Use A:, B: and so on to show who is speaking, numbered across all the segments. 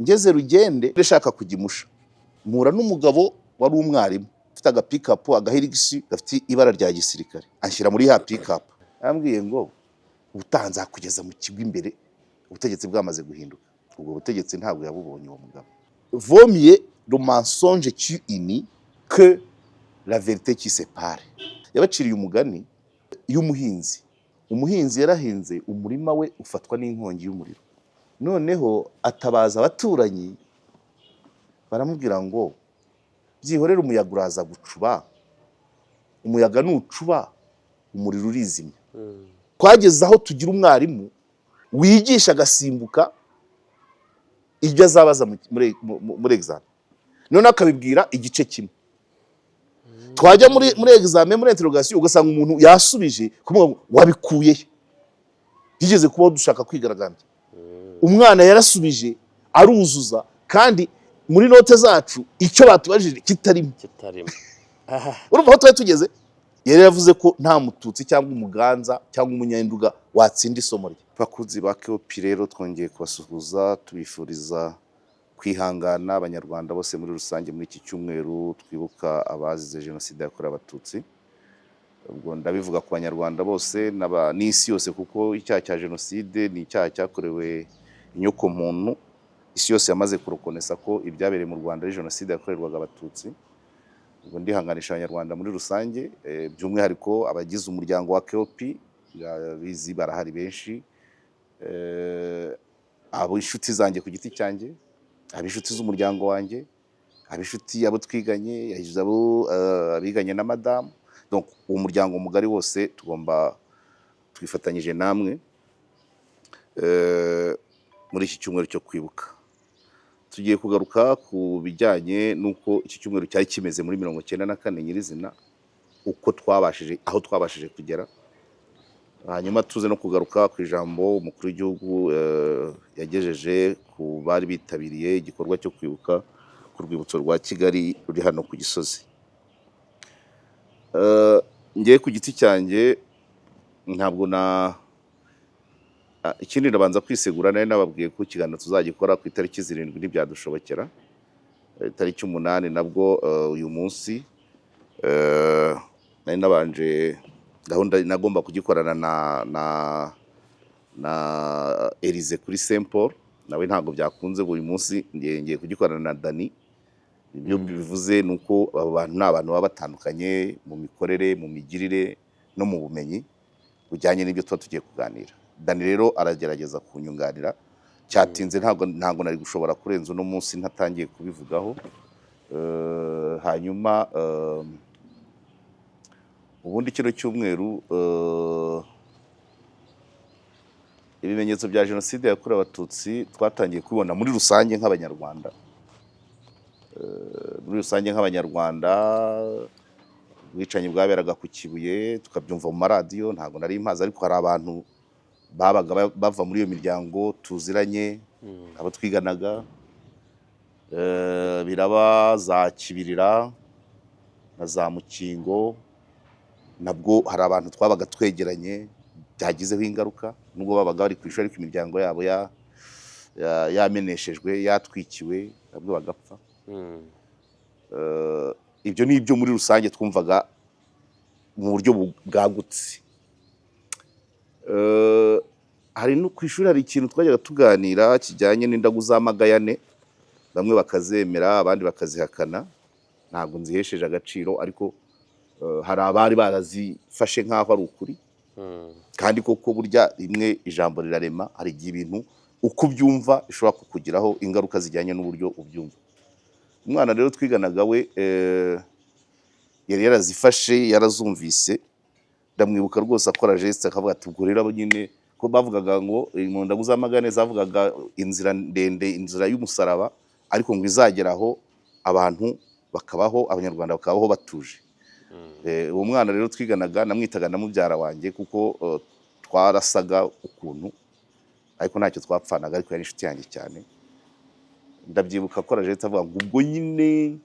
A: ngeze Rugende ndashaka kugimusha mpura n'umugabo wari umwarimu ufite aga pick up agahirigisi gafite ibara rya gisirikare anshyira muri ha pick up yambwiye ngo ubutanza kugeza mu kigo imbere ubutegetsi bwamaze guhinduka ubwo butegetsi ntabwo yabubonye uwo mugabo vomier le mensonge qui unit que la vérité qui sépare yabaciriye umugani y'umuhinzi umuhinzi yarahinze umurima we ufatwa n'inkongi y'umuriro noneho atabaza abaturanyi baramubwira ngo byihorera umuyaga uraza gucuba umuyaga nucuba umuriro urizimya twageze aho tugira umwarimu wigisha agasimbuka ibyo azabaza muri examen none akabibwira igice kimwe twajya muri examen muri interrogation ugasanga umuntu yasubije kumwe wabikuye bigeze kubaho dushaka kwigaragambya umwana yarasubije aruzuza kandi muri note zacu icyo batubajije kitarimo urumva aho twari tugeze yari yavuze ko nta mututsi cyangwa umuganza cyangwa umunyanduga watsinda isomo rye bakuzi ba KOP rero twongeye kubasuhuza tubifuriza kwihangana abanyarwanda bose muri rusange muri iki cyumweru twibuka abazize jenoside yakorewe abatutsi ubwo ndabivuga ku banyarwanda bose n'isi yose kuko icyaha cya jenoside ni icyaha cyakorewe inyoko muntu isi yose yamaze kurukonesa ko ibyabereye mu Rwanda ari jenoside yakorerwaga abatutsi ubwo ndihanganisha abanyarwanda muri rusange by'umwihariko abagize umuryango wa KOP bizi barahari benshi abo inshuti zanjye ku giti cyanjye abishuti z'umuryango wanjye abishuti abo twiganye abiganye na madamu donc uwo muryango mugari wose twifatanyije namwe muri iki cyumweru cyo kwibuka tugiye kugaruka ku bijyanye nuko iki cyumweru cyari kimeze muri 1994 nyirizina uko aho twabashije kugera hanyuma tuze no kugaruka ku ijambo umukuru w'igihugu yagejeje ku bari bitabiriye igikorwa cyo kwibuka ku rwibutso rwa Kigali ruri hano ku Gisozi ngiye ku giti cyanjye ntabwo ikindi ndabanza kwisegura nari nababwiye ko ikiganiro tuzagikora ku itariki 7 ntibyadushobokera itariki 8 nabwo uyu munsi nari nabanje gahunda nagomba kugikorana na Elize kuri Saint Paul nawe ntabwo byakunze uyu munsi ngiye kugikorana na Dani ibyo bivuze nuko abantu n'abantu baba batandukanye mu mikorere mu migirire no mu bumenyi bujyanye n'ibyo tugiye kuganira Dani rero aragerageza kunyunganira cyatinze ntabwo nari gushobora kurenza uno munsi ntatangiye kubivugaho hanyuma ubundi kino cyumweru ibimenyetso bya jenoside yakorewe abatutsi twatangiye kubona muri rusange nk'abanyarwanda ubwicanyi bwaberaga ku Kibuye tukabyumva mu maradiyo ntabwo nari impazi ariko hari abantu babaga bava muri iyo miryango tuziranye abo twiganaga biraba za Kibirira na za Mukingo nabwo hari abantu twabaga twegeranye byagizeho ingaruka nubwo babaga bari ku ishuri ariko imiryango yabo yameneshejwe yatwikiwe nabwo bagapfa ibyo ni ibyo muri rusange twumvaga mu buryo bwagutse hari no ku ishuri hari ikintu twajyaga tuganira kijyanye n'indagu z'amagayane bamwe bakazemera abandi bakazihakana ntabwo nzihesheje agaciro ariko hari abari barazifashe nk'aho ari ukuri kandi koko burya rimwe ijambo rirarema hari igihe ibintu uko ubyumva bishobora kukugiraho ingaruka zijyanye n'uburyo ubyumva umwana rero twiganaga we yari yarazifashe yarazumvise ndamwibuka rwose akora geste akavuga ati ubwo rero nyine ko bavugaga ngo mu ndagu z'amagane zavugaga inzira ndende inzira y'umusaraba ariko ngo izageraho abantu bakabaho abanyarwanda bakabaho batuje uwo mwana rero twiganaga namwitaga na mubyara wanjye kuko twarasaga ukuntu ariko ntacyo twapfanaga ariko yari inshuti yanjye cyane ndabyibuka ko araje avuga ngo ubwo nyine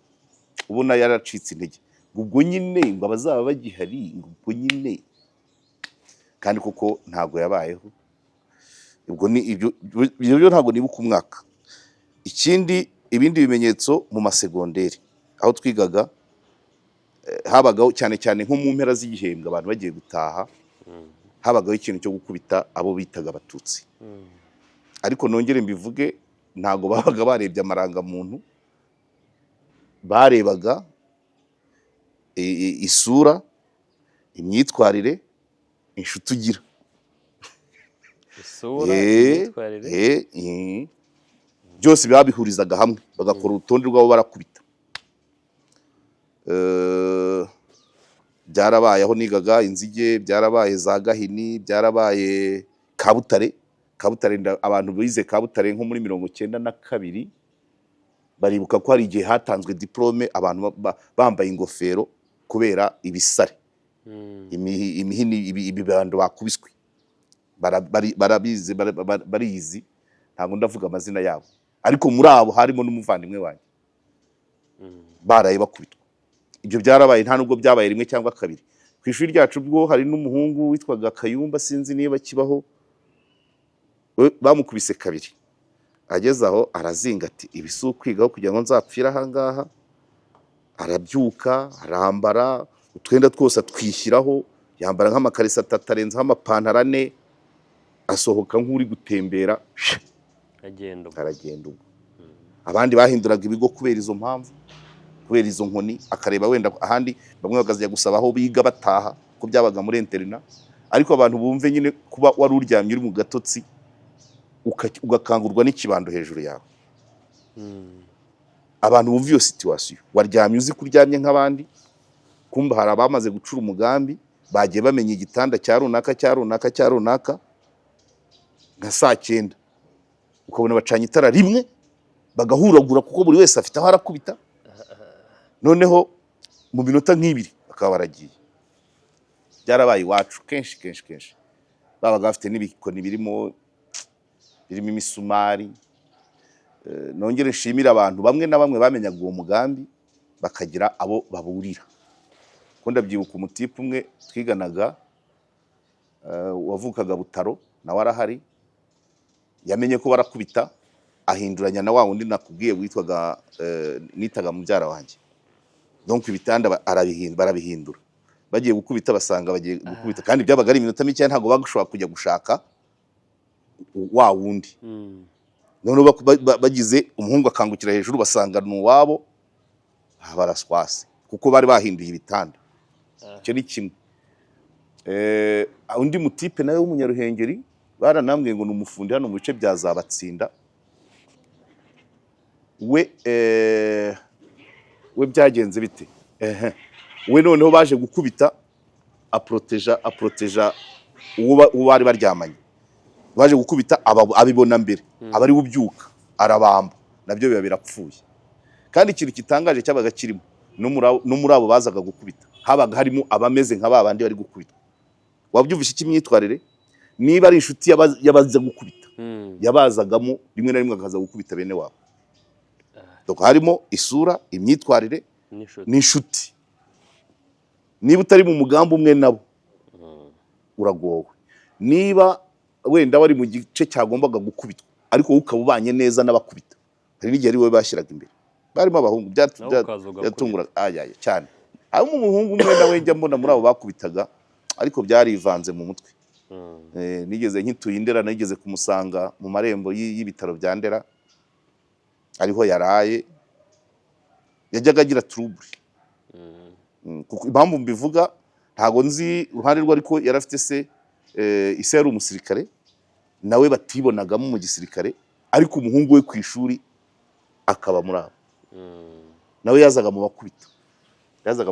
A: ubona yaracitse intege ubwo nyine ngo abazaba bagihari ubwo nyine kandi kuko ntago yabayeho ubwo ni ibyo ntago nibuka umwaka ikindi ibindi bimenyetso mu masegonderi aho twigaga habagaho cyane cyane nko mu mpera z'igihembwe abantu bagiye gutaha habagaho ikintu cyo gukubita abo bitaga abatutsi ariko nongere mbivuge ntago babaga barebye amarangamuntu barebaga isura imyitwarire inshuti ugira
B: isura imyitwarire
A: byose babihurizaga hamwe bagakora urutonde rw'abo barakubita byarabaye aho nigaga Inzige byarabaye za Gahini byarabaye Kabutare abantu bize Kabutare nko muri 92 baribuka ko hari igihe hatanzwe diplome abantu bambaye ingofero kubera ibisare imihini ibibando bakubiswe barizi ntabwo ndavuga amazina yabo ariko muri abo harimo n'umuvandimwe wanjye baraye bakubitwa ibyo byarabaye nta nubwo byabaye rimwe cyangwa kabiri ku ishuri ryacu bwo hari n'umuhungu witwaga Kayumba sinzi niba kibaho bamukubise kabiri ageze aho arazinga ati ibisu kwigaho kugira ngo nzapfira aha ngaha arabyuka arambara utwenda twose atwishyiraho yambara nk'amakarisa atatarenzaho amapantaro 4 asohoka nk'uri gutembera aragenda ubwo abandi bahinduraga ibigo kubera izo mpamvu kubera izo nkoni akareba wenda ahandi bamwe bakazajya gusaba aho biga bataha ko byabaga muri interina ariko abantu bumve nyine kuba wari uryamye uri mu gatotsi ugakangurwa n'ikibando hejuru yawe abantu bumva iyo situation waryamye uzi kuryamye nk'abandi kumba hari abamaze gucura umugambi bagiye bamenye igitanda cya runaka nka saa 9 ukabona bacanye itara rimwe bagahuragura kuko buri wese afite aho arakubita noneho mu minota nk'ibiri bakaba baragiye byarabaye iwacu kenshi babaga bafite n'ibikoni birimo imisumari nongere nshimira abantu bamwe na bamwe bamenyaga uwo mugambi bakagira abo baburira ko ndabyibuka umutipe umwe twiganaga wavukaga Butaro nawe arahari yamenye ko barakubita ahinduranya na wa wundi nakubwiye witwaga nitaga mubyara wanjye donc ibitanda barabihindura bagiye gukubita basanga bagiye gukubita kandi byabaga ari iminota mike ntago bagushobora kujya gushaka wa wundi none bagize umuhungu akangukira hejuru basanga n'uwabo baraswase kuko bari bahinduye ibitanda icyo ni kimwe undi mutipe nawe w'umunyaruhengeri baranambwiye ngo n'umufundi hano mu bice bya Zabatsinda we byagenze bite we noneho baje gukubita aproteja uwo bari baryamanye baje gukubita abibona mbere abari bubyuka arabamba nabyo biba birapfuye kandi ikintu kitangaje cyabaga kirimo no muri abo bazaga gukubita habaga harimo abameze nka babandi bari gukubita wabyumvishe ikimyitwarire niba ari inshuti yabaza gukubita yabazagamo rimwe na rimwe akaza gukubita bene wabo doko harimo isura imyitwarire n'inshuti niba utari mu mugambi umwe nabo uragowe niba wenda wari mu gice cyagombaga gukubitwa ariko ukabubanye neza n'abakubita hari n'igihe ari wowe bashyiraga imbere barimo abahungu byatungura cyane hari umuhungu umwe nawe njya mbona muri abo bakubitaga ariko byarivanze mu mutwe nigeze nkituye Ndera nigeze kumusanga mu marembo y'ibitaro bya Ndera ariho yaraye yajyaga agira trouble kuko impamvu mbivuga ntago nzi uruhande rwe ariko yarafite se ise yari umusirikare nawe batibonagamo mu gisirikare ariko umuhungu we ku ishuri akaba muri abo nawe yazaga mu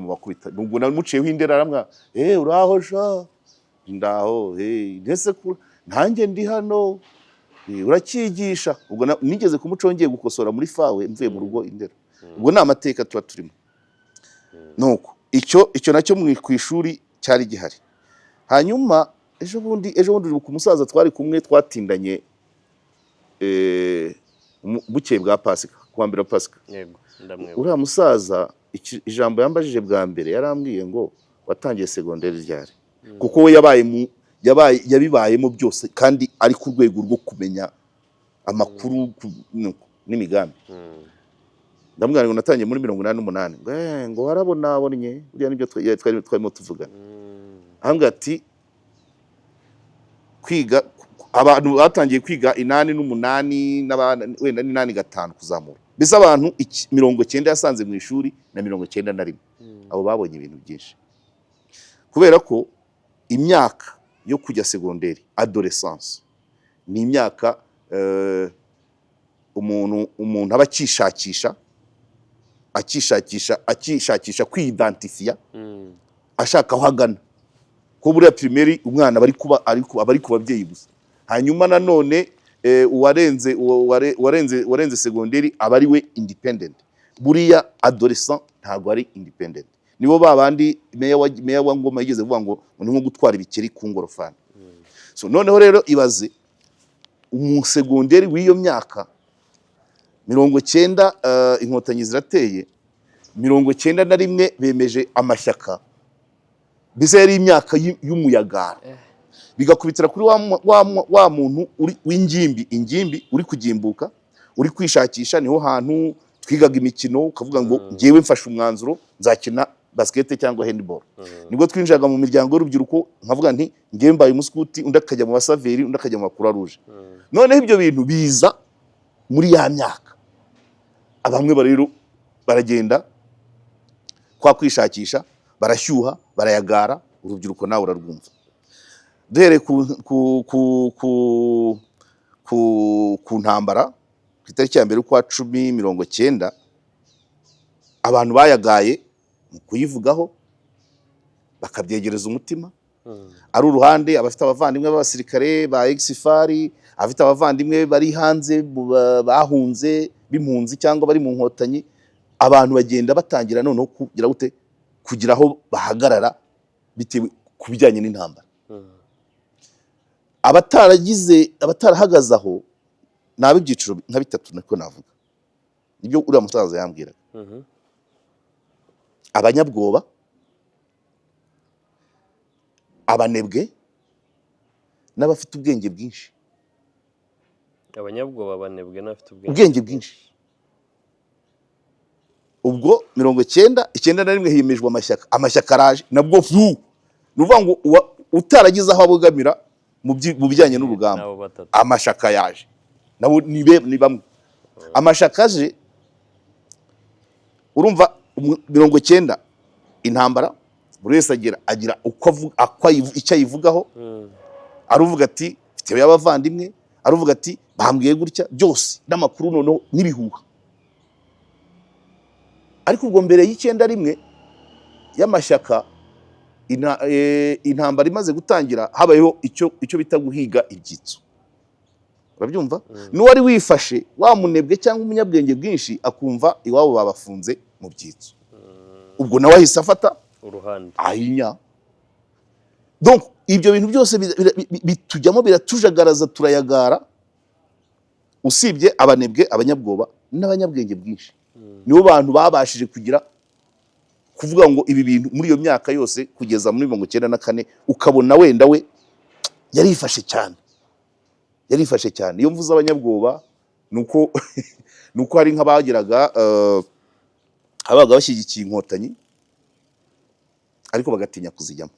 A: bakubita nubwo namuciyeho Indera aramwa uraho sha ndaho ndetse ntange ndi hano urakigisha ubwo nigeze kumucongeye gukosora muri fawe mvuye mu rugo Indera ubwo ni amateka tuba turimo nuko icyo nacyo ku ishuri cyari gihari hanyuma ejo bundi uri ku musaza twari kumwe twatindanye bukeye bwa Pasika kuwa mbere wa Pasika
B: yego ndamwe
A: uriya musaza ijambo yambajije bwa mbere yarambwiye ngo watangiye segonderi ryari kuko we yabibayemo byose kandi ari ku rwego rwo kumenya amakuru n'imigambi. Ndamubwira ngo natangiye muri 88 ngo warabonabonye buriya nibyo twarimo tuvugana. Ahambwa ati kwiga abantu batangiye kwiga 8 n'umunani wenda ni 8 gatanu kuzamura. Bisa abantu 90 yasanze mu ishuri na 91. Abo babonye ibintu byinshi. Kubera ko imyaka yo kujya segonderi adolescence ni imyaka umuntu aba akishakisha kwidentifia ashaka aho agana ko buriya primaire umwana bari ku babyeyi gusa. Hanyuma nanone warenze segonderi aba ari we independent. Buriya adolescent ntabwo ari independent. Nibo babandi meya wa Ngoma yigeze kuvuga ngo ni nko gutwara ibikeri ku ngorofani. So noneho rero ibaze umusegonderi w'iyo myaka 90 inkotanyi zirateye 91 bemeje amashyaka. Bize yari imyaka y'umuyagara. Bigakubitira kuri wa muntu ingimbi uri kugimbuka uri kwishakisha. Niho hantu twigaga imikino ukavuga ngo ngewe mfashe umwanzuro nzakina basket cyangwa handball. Nibwo twinjaga mu miryango y'urubyiruko nkavuga nti ngewe mbaye umuskuti undi akajya mu basaveri undi akajya mu Croix Rouge. Noneho ibyo bintu biza muri ya myaka. Abamwe rero baragenda kwa kwishakisha barashyuha barayagara. Urubyiruko nawe urarwumva. Duhere ku ntambara ku itariki ya mbere kwa 10/90 abantu bayagaye mu kuyivugaho bakabyegereza umutima. Ari uruhande abafite abavandimwe b'abasirikare ba Exifari, abafite abavandimwe bari hanze bahunze b'impunzi cyangwa bari mu nkotanyi. Abantu bagenda batangira noneho kugira aho bahagarara bitewe kubijyanye n'intambara. Abatarahagaze aho nabe byiciro nka bitatu nako navuga. Nibyo uriya musaza yambwira. Abanyabwoba, abanebwe n'abafite ubwenge bwinshi.
B: Abanyabwoba, abanebwe n'abafite
A: ubwenge bwinshi. Ubwo 91 hiyemejwe amashyaka araje nabwo nuvuga ngo utaragize aho abogamira mu bijyanye n'urugamba. Amashaka yaje nabo ni bamwe. Amashaka aje urumva 90 intambara buri wese agira uko icyo ayivugaho. Aruvuga ati mfite y'abavandimwe, aruvuga ati bambwiye gutya byose n'amakuru noneho n'ibihuha. Ariko ubwo mbere y'91 y'amashyaka intambara imaze gutangira habayeho icyo bita guhiga ibyitso. Urabyumva? N'uwari wifashe wamunebwe cyangwa umunyabwenge bwinshi akumva iwabo babafunze mu byitso. Ubwo nawe ahise afata
B: uruhande
A: ahinya. Donc ibyo bintu byose bitujyamo biratujagaraza turayagara. Usibye abanebwe, abanyabwoba n'abanyabwenge bwinshi. Nibo bantu babashije kuvuga ngo ibi bintu muri iyo myaka yose kugeza muri 94 ukabona wenda we yarifashe cyane. Iyo mvuze abanyabwoba nuko hari nk'abagiraga abaga bashyigikiye inkotanyi ariko bagatinya kuzijyamo.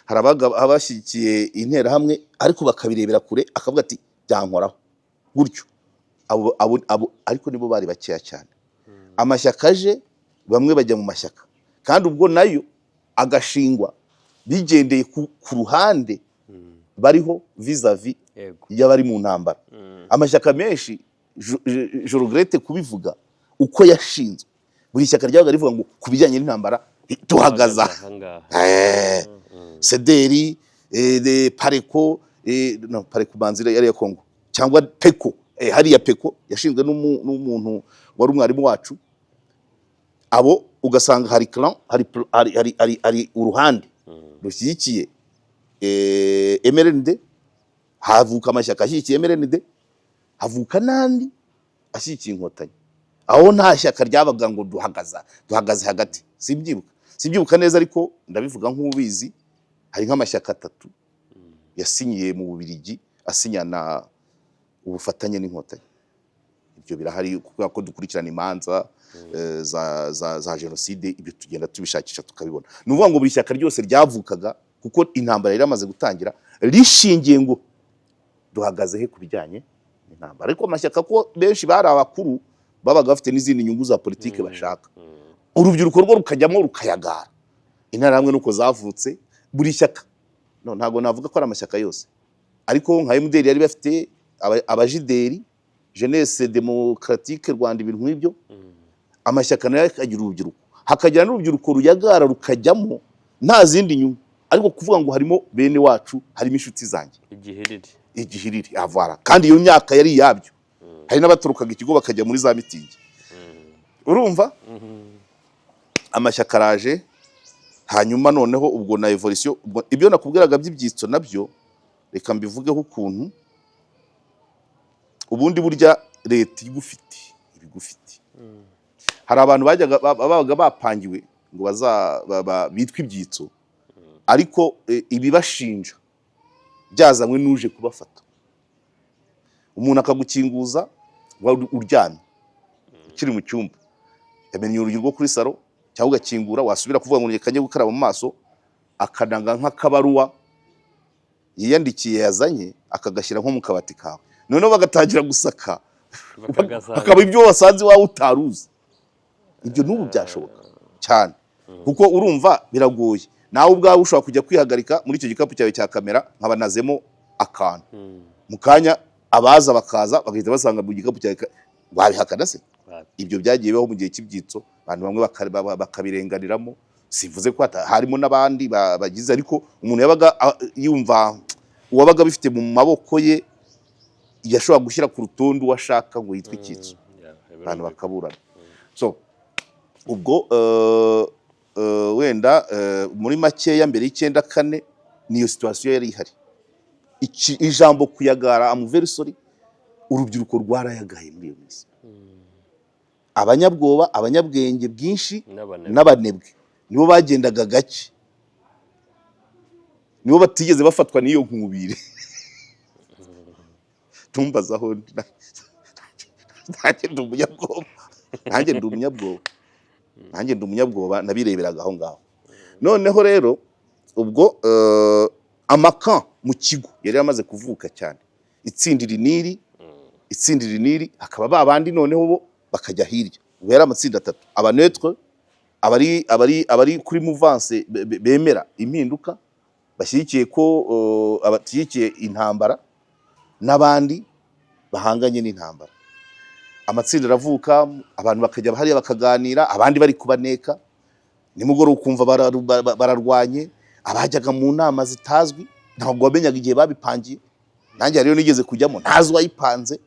A: Hari abashyigikiye intera hamwe ariko bakabirebera kure akavuga ati byankoraho gutyo. Abo ariko nibo bari bakeya cyane. Amashyaka aje bamwe bajya mu mashyaka kandi ubwo nayo agashingwa bigendeye ku ruhande bariho vis-a-vis y'abari mu ntambara. Amashyaka menshi je regrette kubivuga uko yashinzwe. Buri shyaka ryabaga rivuga ngo kubijyanye n'intambara tuhagaza. Sederi de Pareko Pareko banzira yari ya Kongo cyangwa Peko hariya Peko yashinzwe n'umuntu wari umwarimu wacu. Abo ugasanga hari clan hari uruhande rushyigikiye MRND, havuka amashyaka ashyigikiye MRND, havuka nandi ashyigikiye inkotanyi. Aho nta shyaka ryabaga ngo duhagaze hagati. Sibyibuka neza ariko ndabivuga nk'ubizi. Hari nk'amashyaka 3 yasinyiye mu Bubiligi asinyana ubufatanye n'inkotanyi. ibyo birahari kuko ko dukurikirana imanza za genocide, ibyo tugenda tubishakisha tukabibona. Ni ukuvuga ngo buri shyaka ryose ryavukaga kuko intambara yari amaze gutangira rishingiye ngo duhagaze he kubijyanye n'intambara, ariko amashyaka ko benshi bari abakuru babaga bafite n'izindi nyungu za politike bashaka, urubyiruko rwo rukajyamo rukayagara. Intara hamwe nuko zavutse buri shyaka, no ntago navuga ko ari amashyaka yose, ariko nka MDR yari bafite abajideri Jeunesse Démocratique Rwanda, ibintu nk'ibyo. Amashyaka nayo akagira urubyiruko, hakagira n'urubyiruko ruyagara rukajyamo nta zindi nyungu, ariko kuvuga ngo harimo bene wacu, harimo inshuti zanjye, igihiriri avara, kandi iyo myaka yari yabyo. Hari n'abaturukaga ikigo bakajya muri za mitingi, urumva. Amashyaka araje, hanyuma noneho ubwo na evolution, ibyo nakubwiraga by'ibyitso nabyo reka mbivugeho ukuntu ubundi burya leta igufite ibigufite. Hari abantu babaga bapangiwe ngo bitwa ibyitso, ariko ibibashinja byazanywe n'uje kubafata. Umuntu akagukinguza uryamye ukiri mu cyumba, yamenye urugi rwo kuri saro, cyangwa ugakingura, wasubira kuvuga ngo ngiye gukaraba mu maso, akananga nk'akabaruwa yiyandikiye yazanye akagashyira nko mu kabati kawe, noneho bagatangira gusaka bakaba ibyo wasanze wawe utaruzi. Ibyo n'ubu byashoboka cyane, kuko urumva biragoye. Nawe ubwawe ushobora kujya kwihagarika muri icyo gikapu cyawe cya kamera, nkabanazemo akantu mu kanya, abaza bakaza bagahita basanga mu gikapu cyawe, wabihakana se? Ibyo byagiye bibaho mu gihe cy'ibyitso, abantu bamwe bakabirenganiramo. Sivuze ko harimo n'abandi bagize, ariko umuntu yabaga yumva uwabaga bifite mu maboko ye yashobora gushyira ku rutonde washaka ngo yitwe icyitso, abantu bakaburana. So ubwo wenda muri makeya mbere y'94 niyo situation yari ihari. Ijambo kuyagara, am very sorry, urubyiruko rwarayagaye muri iyo minsi. Abanyabwoba, abanyabwenge bwinshi n'abanebwe nibo bagendaga gake, nibo batigeze bafatwa n'iyo nkubiri. Tumbazaho nanjye ndi umunyabwoba, nabireberaga aho ngaho. Noneho rero ubwo amaka mu kigo yari yamaze kuvuka cyane, itsindira iniri, hakaba babandi noneho bo bakajya hirya. Ubwo yari amatsinda atatu: abanetre, abari kuri mouvance bemera impinduka, bashyigikiye ko abashyigikiye intambara, n'abandi bahanganye n'intambara. Amatsinda aravuka, abantu bakajya hariya bakaganira, abandi bari kubaneka, nimugoroba ukumva bararwanye. Abajyaga mu nama zitazwi, ntabwo wamenyaga igihe babipangiye. Nanjye rero nigeze kujyamo, ntazi wayipanze,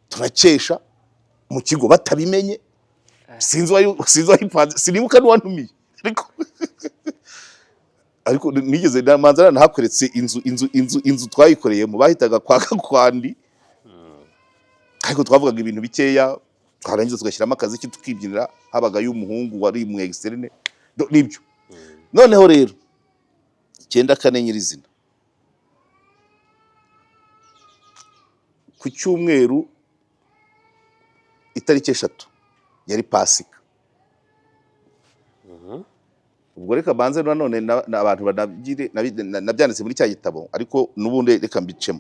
A: turakesha mu kigo batabimenye, sinzi wayipanze, sinibuka n'uwantumiye, ariko nigeze manzara nahakweretse inzu twayikoreyemo, bahitaga kwa Gakwandi, ariko twavugaga ibintu bikeya, twarangiza tugashyiramo akazi ki tukibyinira. Habaga y'umuhungu wari mu externe nibyo. Noneho rero 94 nyirizina, ku cyumweru itariki 3 yari Pasika. Ubwo reka banze none abantu nabyanditse muri cya gitabo, ariko nubundi reka mbicemo.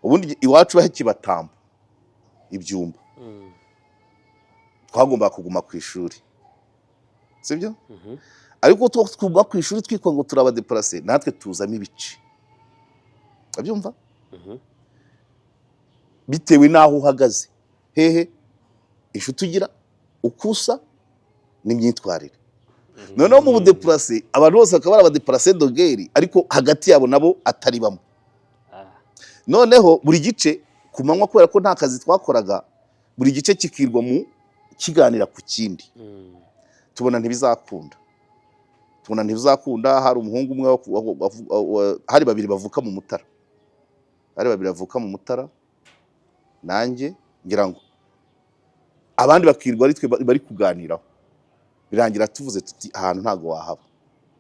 A: Ubundi iwacu bakibatamba ibyumba, twagomba kuguma ku ishuri, sibyo? Ariko twaguma ku ishuri twikwa ngo turaba déplacer, natwe tuzamo ibice, abyumva? Bitewe naho uhagaze, hehe inshuti ugira, ukusa n'imyitwarire. Noneho mu déplacer abantu bose akaba ari déplacer de guerre, ariko hagati yabo nabo atari bamwe. Noneho buri gice kumanywa, kubera ko nta kazi twakoraga, buri gice kikirwa mu kiganira ku kindi. Tubona ntibizakunda. Hari umuhungu umwe, hari babiri bavuka mu Mutara, nanjye ngira ngo abandi bakirwa ari twe bari kuganiraho. Birangira tuvuze tuti ahantu ntago wahaba,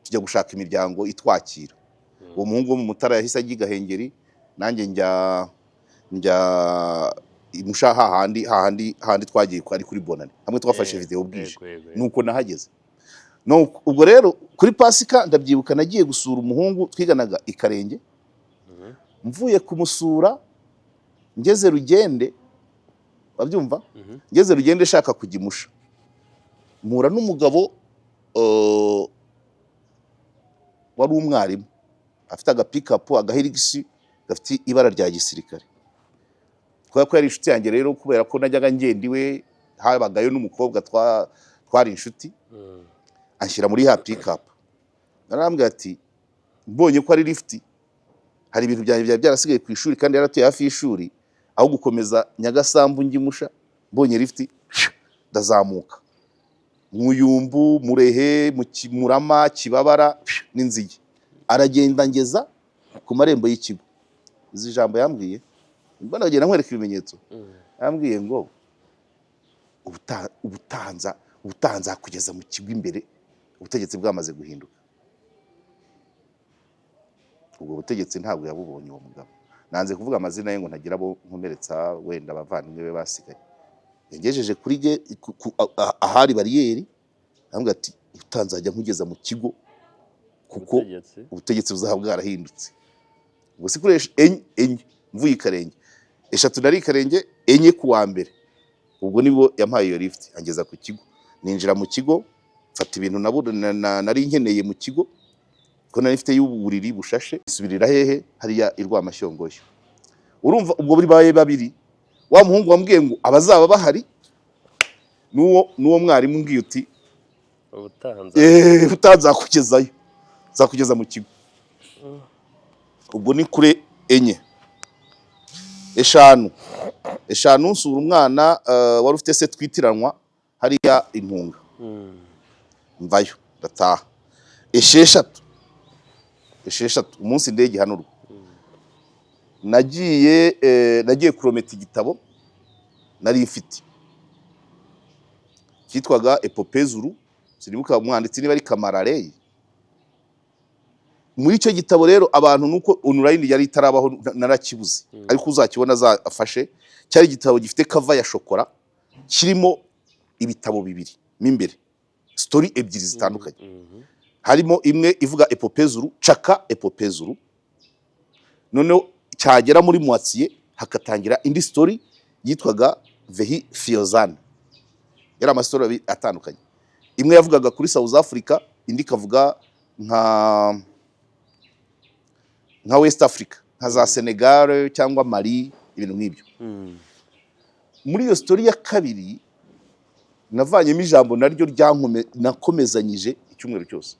A: tujya gushaka imiryango itwakira. Uwo muhungu wo mu Mutara yahise agiga Hengeri, nanjye njya imusha hahandi twagiye ari kuri bonane hamwe twafashe video bwije nuko nahageze. No, ubwo rero kuri Pasika ndabyibuka nagiye gusura umuhungu twiganaga ikarenge, mvuye kumusura ngeze Rugende, babyumva, ngeze Rugende shaka kujya imusha, mpura n'umugabo wari umwarimu afite agapikapu agahirigisi gafite ibara rya gisirikare. Kubera ko yari inshuti yanjye rero, kubera ko najyaga ngenda iwe, habagayo n'umukobwa twari inshuti, anshyira muri ha pikapu. Narambwira ati mbonye ko ari lift, hari ibintu byanjye byari byarasigaye ku ishuri kandi yaratuye hafi y'ishuri, aho gukomeza Nyagasambu ngimusha, mbonye lift ndazamuka Muyumbu, Murehe, Murama, Kibabara n'Inzige, aragenda ngeza ku marembo y'ikigo. Izi jambo yambwiye, mbona agenda nkwereka ibimenyetso, yambwiye ngo ubutanza kugeza mu kigo imbere ubutegetsi bwamaze guhinduka. Ubwo butegetsi ntabwo yabubonye uwo mugabo, nanze kuvuga amazina ye ngo ntagira abo nkomeretsa wenda abavandimwe be basigaye. Yangejeje kuri ahari bariyeri, ambwira ati utanzajya nkugeza mu kigo kuko ubutegetsi buzaba bwarahindutse. Ubwo sikuresha enye mvuye ikarenge, 3 nari ikarenge, 4 kuwa mbere. Ubwo nibo yampaye iyo lift angeza ku kigo. Ninjira mu kigo, mfata ibintu nari nkeneye mu kigo, ko nari mfite y'uburiri bushashe, isubirira hehe hariya Irwamashyongoyo. Urumva ubwo buri baye babiri, wa muhungu wambwiye ngo abazaba bahari nuwo mwarimu ngiye uti utanzakugezayo, zakugeza mu kigo. Ubwo ni kure 4. 5 nsura umwana wari ufite se twitiranwa hariya Impunga, mvayo ndataha. 6 umunsi ndege hanurwa, nagiye kurometa igitabo nari mfite cyitwaga Epopée Zulu, sinibuka umwanditsi niba ari Kamararey. Muri icyo gitabo rero abantu nuko online yari itarabaho narakibuze, ariko uzakibona azafashe, cyari igitabo gifite cover ya shokora, kirimo ibitabo 2 mimbere, story 2 zitandukanye. Harimo imwe ivuga Epopée Zulu, Chaka Epopée Zulu, noneho cyagera muri Moitié hakatangira indi story yitwaga Vehi Fiozane. Yari amastori atandukanye, imwe yavugaga kuri South Africa, indi kavuga nka West Africa, nka za Senegal cyangwa Mali, ibintu nk'ibyo. Muri iyo story ya kabiri navanyemo ijambo naryo nakomezanyije icyumweru cyose.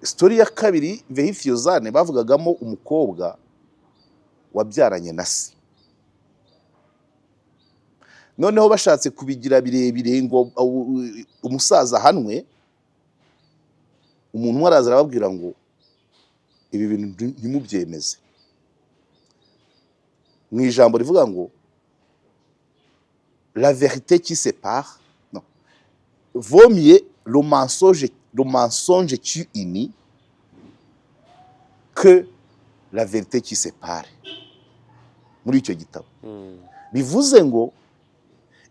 A: Story ya kabiri Vehi Fiozane bavugagamo umukobwa wabyaranye na se, noneho bashatse kubigira birebire ngo umusaza hanwe, umuntu araza arababwira ngo ibi bintu ntimubyemeze. Mu ijambo rivuga ngo la vérité qui sépare, non, vaut mieux le mensonge qui unit que la vérité qui sépare. Muri icyo gitabo bivuze ngo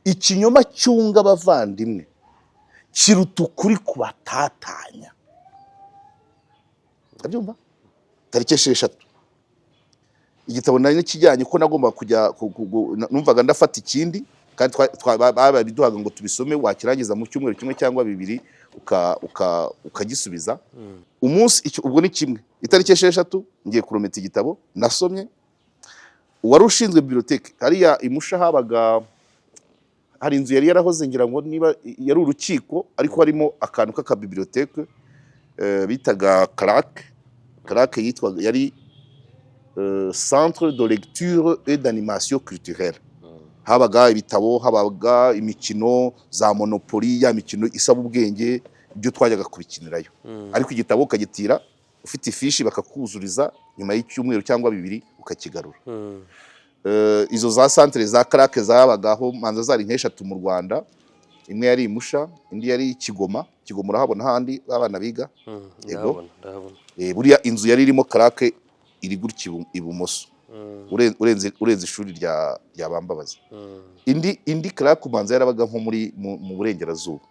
A: ikinyoma cyunga abavandimwe kiruta ukuri kubatatanya. Abyumva? Tariki 6 igitabo nari kijyanye ko nagomba kujya numvaga ndafata ikindi, kandi babiduhaga ngo tubisome, wakirangiza mu cyumweru kimwe cyangwa 2 ukagisubiza. Umunsi ubwo ni kimwe, itariki 6 ngiye kurometa igitabo nasomye. Uwari ushinzwe bibliothèque hariya imusha habaga hari inzu yari yarahoze ngira ngo niba yari urukiko, ariko harimo akantu k'aka bibliothèque bitaga CRAC yitwaga yari Centre de lecture et d'animation culturelle. Habaga ibitabo, habaga imikino za Monopoly, ya mikino isaba ubwenge, ibyo twajyaga kubikinirayo. Ariko igitabo ukagitira ufite ifishi bakakuzuriza, nyuma y'icyumweru cyangwa 2 ukakigarura. Izo za centre za CRAC zabagaho manza zari nk'eshatu mu Rwanda, imwe yari Imusha, indi yari Kigoma urahabona handi abana biga. Yego, buriya inzu yari irimo CRAC iri gutya ibumoso, urenze ishuri rya Bambabazi. Indi Clark ubanza yarabaga nko mu burengerazuba.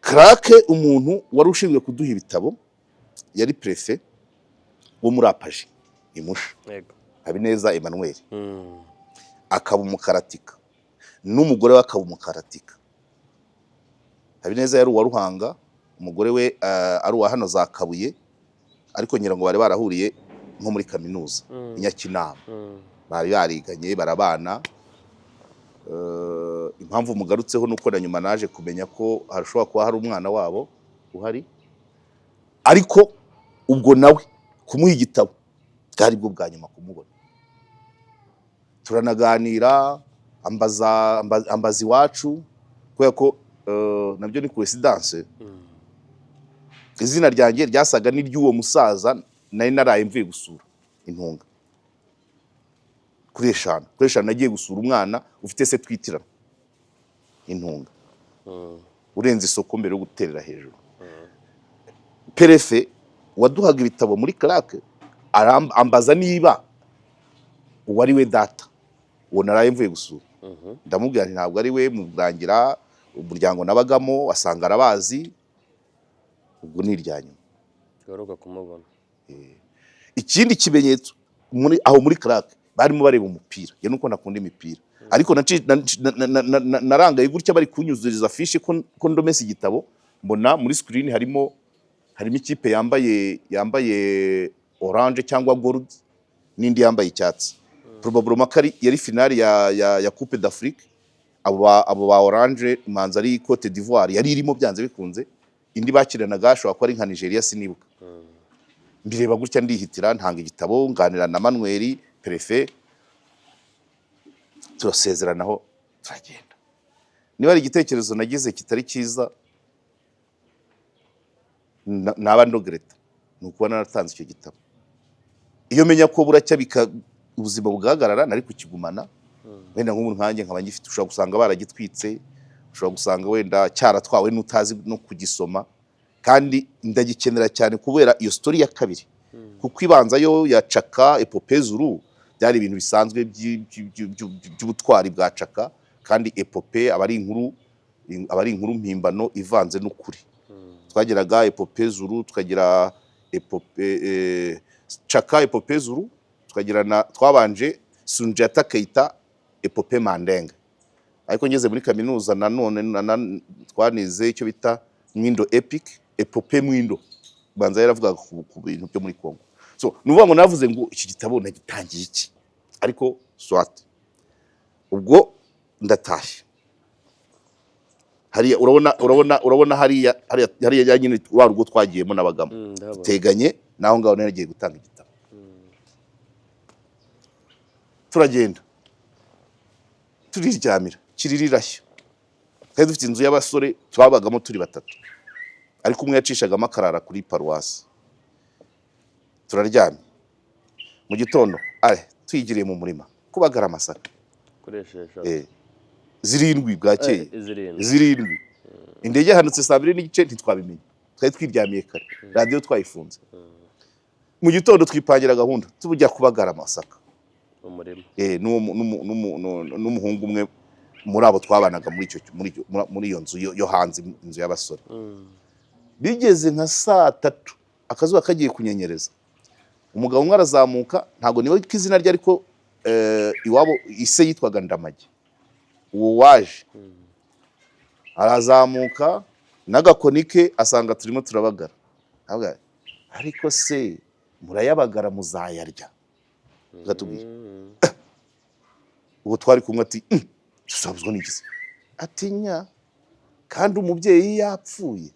A: Clark umuntu wari ushinzwe kuduha ibitabo yari prefe wo muri Apaji Imusha, Habineza Emmanuel, akaba umukaratika n'umugore we akaba umukaratika. Habineza yari uwa Ruhanga, umugore we ari uwa hano za Kabuye, ariko ngira ngo bari barahuriye nko muri kaminuza Nyakinama, bari bariganye barabana. Impamvu mugarutseho nuko na nyuma naje kumenya ko harashobora kuba hari umwana wabo uhari, ariko ubwo nawe kumuha igitabo bwari bwo bwa nyuma kumubona. Turanaganira ambaza iwacu kubera ko nabyo ni coincidence. Izina ryanjye ryasaga n'iry'uwo musaza nari naraye mvuye gusura Intunga kuri eshanu nagiye gusura umwana ufite se twitirana Intunga, urenze isoko mbere yo guterera hejuru. Perefe waduhaga ibitabo muri Clark ambaza niba uwari we data uwo naraye mvuye gusura. Ndamubwira nti ntabwo ari we, murangira umuryango nabagamo wasanga arabazi. Ubwo ni iryanyuma
B: garuka kumubona.
A: Ikindi kimenyetso aho muri Clark barimo bareba umupira, ye nuko nakunda imipira, ariko narangaye gutya bari kunyuzuriza fishi ko ndomese igitabo, mbona muri screen harimo ikipe yambaye orange cyangwa gold n'indi yambaye icyatsi. Probablement yari finale ya Coupe d'Afrique. Abo ba orange manza ari Cote d'Ivoire yari irimo byanze bikunze, indi bakiranaga ashobora ko ari nka Nigeria sinibuka. Mbireba gutya ndihitira ntanga igitabo, nganira na Manuel Prefe, turasezeranaho turagenda. Niba ari igitekerezo nagize kitari cyiza naba ndogereta, nuko naratanze icyo gitabo. Iyo menya ko buracya ubuzima bugahagarara nari kukigumana, wenda nk'umuntu nkanjye nkaba ngifite, ushobora gusanga baragitwitse, ushobora gusanga wenda cyaratwawe n'utazi no kugisoma, kandi ndagikenera cyane kubera iyo story ya kabiri, kuko ibanza yo ya Chaka Epopee Zulu byari ibintu bisanzwe by'ubutwari bwa Chaka, kandi Epopee aba ari inkuru mpimbano ivanze n'ukuri. Twagiraga Epopee Zulu, tukagira Chaka Epopee Zulu, tukagira twabanje Sunjata Keita Epopee Mandenge. Ariko ngeze muri kaminuza nanone twanize icyo bita Mwindo Epic, Epopee Mwindo banza yaravuga ku bintu byo muri Kongo. So nuvuga ngo navuze ngo iki gitabo nagitangiye iki, ariko swat ubwo ndatashye hariya. Urabona hariya nyine wa rugo twagiyemo nabagamo teganye naho ngaho naragiye gutanga igitabo. Turagenda turiryamira kiririrashyo, kandi dufite inzu y'abasore twabagamo turi batatu, ariko umwe yacishagamo akarara kuri paruwasi. Turaryamye mu gitondo tuyigiriye mu murima kubagara amasaka zirindwi bwakeye zirindwi. Indege yahanutse 2:30 ntitwabimenye, twari twiryamiye kare, radio twayifunze. Mu gitondo twipangira gahunda tubujya kubagara amasaka
B: umurima.
A: N'umuhungu umwe muri abo twabanaga muri iyo nzu yo hanze, inzu y'abasore. Bigeze nka 3:00 akazuba kagiye kunyenyereza, umugabo umwe arazamuka, ntago niwe kizina rye, ariko iwabo ise yitwaga Ndamage. Uwo waje arazamuka n'agakonike asanga turimo turabagara, ariko se murayabagara muzayarya? Gatubwiye uwo twari kumwe ati tuzabuzwa n'igisi, atinya kandi umubyeyi yapfuye.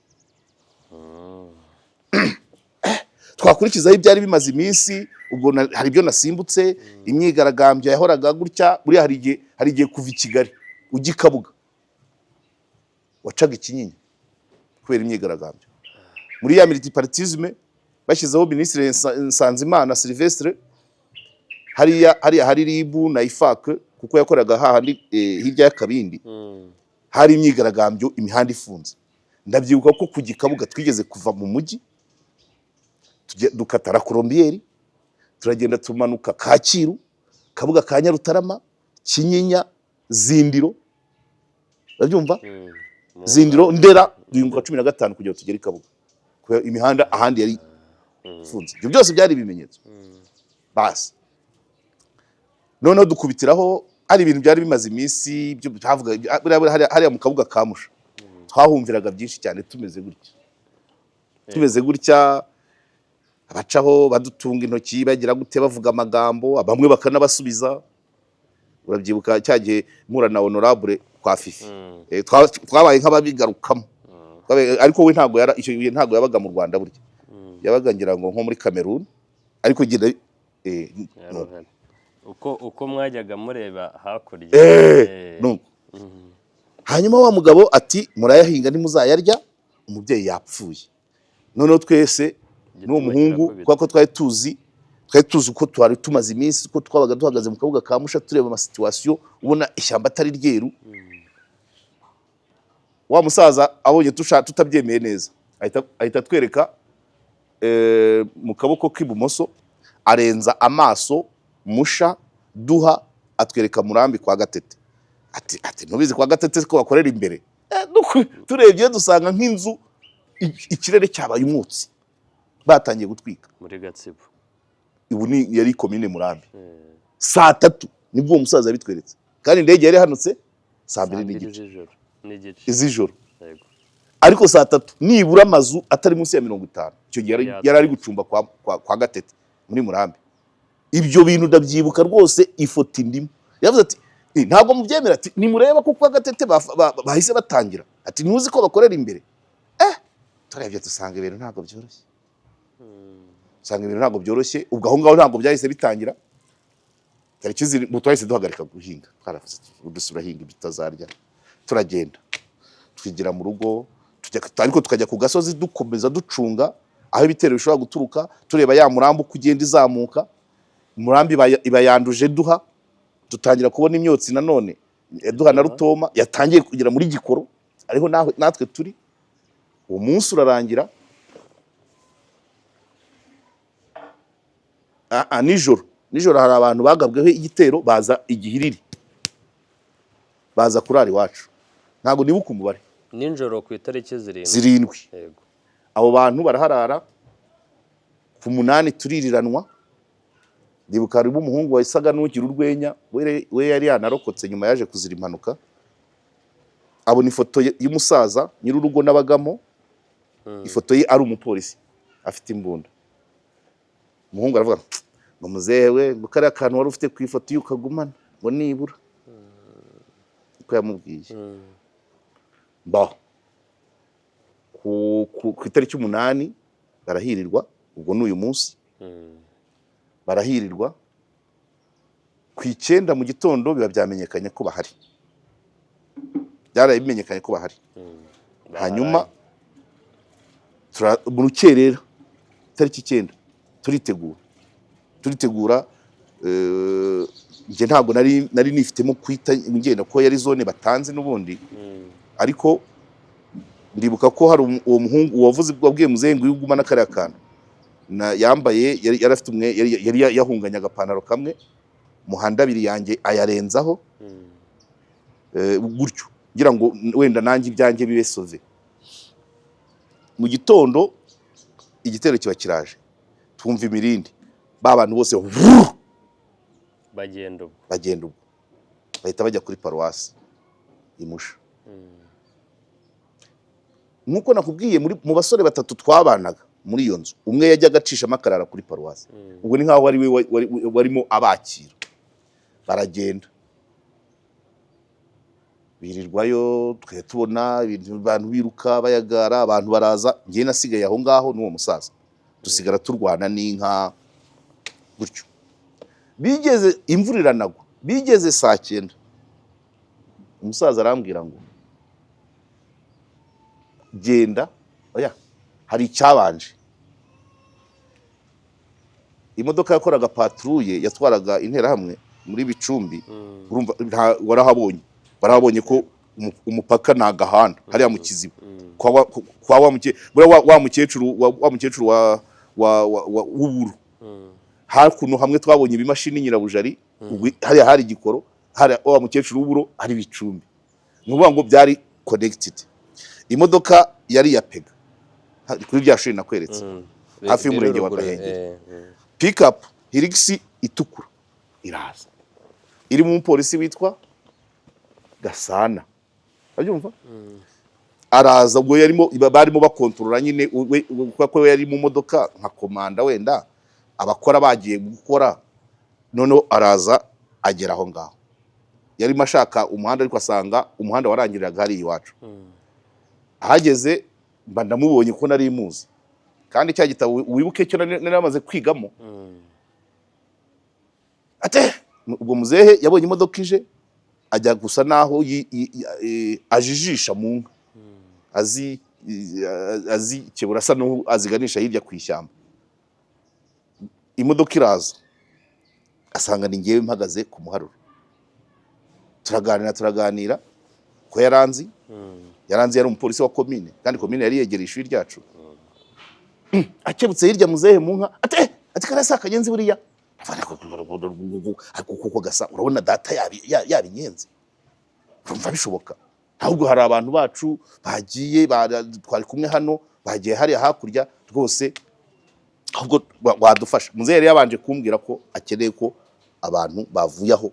A: Twakurikizaho ibyari bimaze iminsi, ubwo hari ibyo nasimbutse, imyigaragambyo yahoraga gutya. Buri hari igihe kuva i Kigali ujya i Kabuga wacaga Ikinyinya kubera imyigaragambyo. Muri ya multipartisme bashyizeho Minisitiri Nsanzimana Sylvestre, hari Ribu na IFAC, kuko yakoraga hahandi hirya y'Akabindi. Hari imyigaragambyo, imihanda ifunze. Ndabyibuka ko ku Gikabuga twigeze kuva mu mujyi dukatara Colombier turagenda tumanuka Kacyiru, Kabuga ka Nyarutarama, Kinyinya, Zindiro, urabyumva? Zindiro, Ndera, duyunguka 15 kugira tugere Kabuga, kubera imihanda ahandi yari ifunze. Ibyo byose byari ibimenyetso. Basi noneho dukubitiraho ari ibintu byari bimaze iminsi ibyo bavuga hariya mu Kabuga kamusha, twahumviraga byinshi cyane tumeze gutya abacaho badutunga intoki bagira gute bavuga amagambo, bamwe bakanabasubiza. Urabyibuka cyagiye mpura na honorable kwa Fifi, twabaye nk'ababigarukamo, ariko we ntago yabaga mu Rwanda, burya yabaga ngira ngo nko muri Cameroon, ariko genda
B: uko mwajyaga mureba hakurya.
A: Hanyuma wa mugabo ati murayahinga ntimuzayarya, umubyeyi yapfuye. Noneho twese n'uwo muhungu kuko twari tuzi uko twari tumaze iminsi, uko twabaga duhagaze mu Kabuga kamusha tureba ama situation, ubona ishyamba atari ryeru. Wa musaza abonye tutabyemeye neza, ahita twereka mu kaboko k'ibumoso, arenza amaso Musha Duha, atwereka Murambi kwa Gatete. Ati ntubizi kwa Gatete ko bakorera imbere. Turebye dusanga nk'inzu, ikirere cyabaye umwotsi, batangiye gutwika
B: muri Gatsibo.
A: Ubu ni yari komine Murambi. Saa 3 nibwo uwo musaza bitweretse, kandi indege yari hanutse saa 2 z'ijoro. Ariko saa 3 nibura amazu atari munsi ya 50, icyo gihe yari ari gucumba kwa Gatete muri Murambi. Ibyo bintu ndabyibuka rwose, ifoto indimo. Yavuze ati ntabwo mubyemera, ati nimureba ko kwa Gatete bahise batangira, ati ntuzi ko bakorera imbere. Turebye dusanga ibintu ntabwo byoroshye. Ubwo aho ngaho ntabwo byahise bitangira, tariki ziri mutwahise duhagarika guhinga, twaravuze udusura hinga bitazarya. Turagenda twigira mu rugo, ariko tukajya ku gasozi dukomeza ducunga aho ibitero bishobora guturuka, tureba ya Murambi kugenda izamuka. Murambi iba yanduje Duha, dutangira kubona imyotsi nanone Duha na Rutoma yatangiye kugera muri Gikoro, ariho natwe turi. Uwo munsi urarangira, nijoro hari abantu bagabweho igitero, baza igihiriri, baza kurara iwacu, ntabwo nibuka umubare.
B: Ninjoro ku itariki
A: 7.
B: Yego,
A: abo bantu baraharara. Ku 8 tuririranwa. Ndibuka ari umuhungu wasaga n'ugira urwenya, we yari yanarokotse nyuma yaje kuzira impanuka. Abona ifoto y'umusaza nyirurugo n'abagamo, ifoto ye ari umupolisi afite imbunda. Umuhungu aravuga ngo muzewe ngo kari akantu wari ufite ku ifoto y'ukagumana ngo nibura, uko yamubwiye. Ku itariki 8 barahirirwa, ubwo n'uyu munsi barahirirwa. Ku 9 mu gitondo biba byamenyekanye ko bahari, byaraye bimenyekanye ko bahari. Hanyuma mu rukerera itariki 9 turitegura. Nje ntabwo nari nifitemo kwita ngenda ko yari zone batanze n'ubundi, ariko ndibuka ko hari uwo muhungu wabwiye muzehe ngo yuguma n'akari akantu yambaye, yari afite umwe, yari yahunganya agapantaro kamwe, muhanda abiri yanjye ayarenzaho gutyo, ngira ngo wenda nanjye ibyanjye bibe sove. Mu gitondo igitero kiba kiraje, twumva imirindi, bantu bose
B: bagenda
A: ubwo bahita bajya kuri paruwasi Imusha. Nkuko nakubwiye, mu basore 3 twabanaga muri iyo nzu, umwe yajyaga acishamo akarara kuri paruwasi. Ubwo ni nkaho ari we warimo abakira. Baragenda birirwayo, twe tubona abantu biruka bayagara, abantu baraza. Ngiye nasigaye aho ngaho n'uwo musaza, dusigara turwana n'inka gutyo. Bigeze imvura iranagwa, bigeze saa 9, umusaza arambwira ngo genda, oya hari icyabanje. Imodoka yakoraga patrouille yatwaraga interahamwe muri Bicumbi, urumva warahabonye ko umupaka na gahanda hariya mu Kiziba kwa wa mukecuru w'uburu. hakuno hamwe twabonye ibimashini Nyirabujari hariya hari igikoro hari wa mukecuru w'uburo hari ibicumbi nuvuga ngo byari connected. Imodoka yari ya Pega kuri rya shuri nakweretse hafi y'umurenge wa Gahengeri. Pick up Hilux itukura iraza iri mu polisi witwa Gasana, abyumva araza ubwo yarimo barimo bakontorora nyine kuko yari mu modoka nka komanda wenda abakora bagiye gukora, noneho araza agera aho ngaho yarimo ashaka umuhanda ariko asanga umuhanda warangiriraga hari iwacu. Ahageze mba ndamubonye ko nari muzi kandi cya gitabo wibuke cyo naramaze kwigamo. Ate ubwo muzehe yabonye imodoka ije ajya gusa naho ajijisha mu nka azi kebura asa no aziganisha hirya ku ishyamba. Imodoka iraza asanga ni ngewe mpagaze ku muharuro, turaganira ko yaranzi yari umupolisi wa komine kandi komine yari yegereye ishuri ryacu. Akebutse hirya muzehe mu nka ati karasa kagenzi buriya kuko gasa urabona data yabinyenze urumva bishoboka. Ahubwo hari abantu bacu bagiye twari kumwe hano bagiye hariya hakurya rwose ahubwo wadufasha. Muzehe yari yabanje kumbwira ko akeneye ko abantu bavuye aho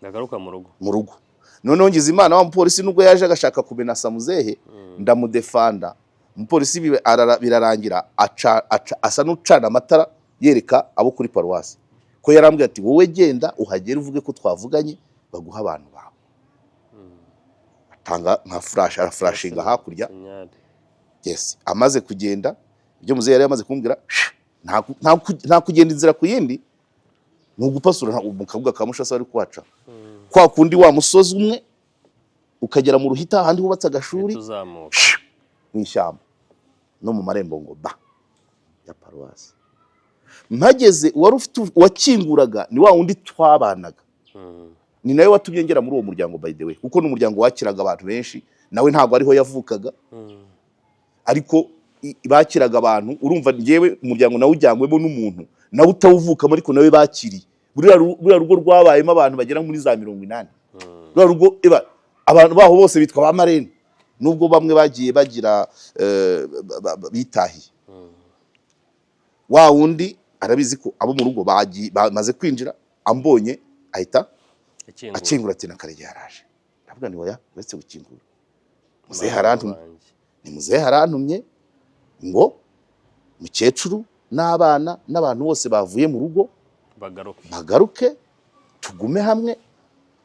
A: bagaruka mu rugo. Noneho ngize Imana wa mupolisi nubwo yaje agashaka kumenasa muzehe ndamudefanda. Umupolisi birarangira asa n'ucana amatara yereka abo kuri paruwasi ko yarambwiye ati wowe genda uhagere uvuge ko twavuganye baguha abantu bawe. Atanga nka flash araflashinga hakurya. Yes, amaze kugenda ibyo muzehe yari yamaze kumbwira nta kugenda inzira ku yindi ntugupasura mu kabuga ka Mushasa ari kwaca kwa kundi wa musozi umwe ukagera mu Ruhita ahandi hubatse agashuri mu ishyamba no mu marembo ngo ba ya paruwasi. Mpageze wari ufite wakinguraga ni wa wundi twabanaga ni nawe watumye ngera muri uwo muryango by the way kuko n'umuryango wakiraga abantu benshi nawe ntago ariho yavukaga ariko bakiraga abantu. Urumva ngewe umuryango nawe ujyangwemo n'umuntu nawe utawuvukamo ariko nawe bakiriye buriya rugo rwabayemo abantu bagera muri za 80. Buriya rugo abantu baho bose bitwa ba marene nubwo bamwe bagiye bagira bitahiye. Wa wundi arabizi ko abo mu rugo bamaze kwinjira ambonye ahita akingura ati na Karegeya yaraje. Ndavuga ni oya uretse gukingura muzehe harantumye ni muzehe harantumye ngo mukecuru n'abana n'abantu bose bavuye mu rugo bagaruke tugume hamwe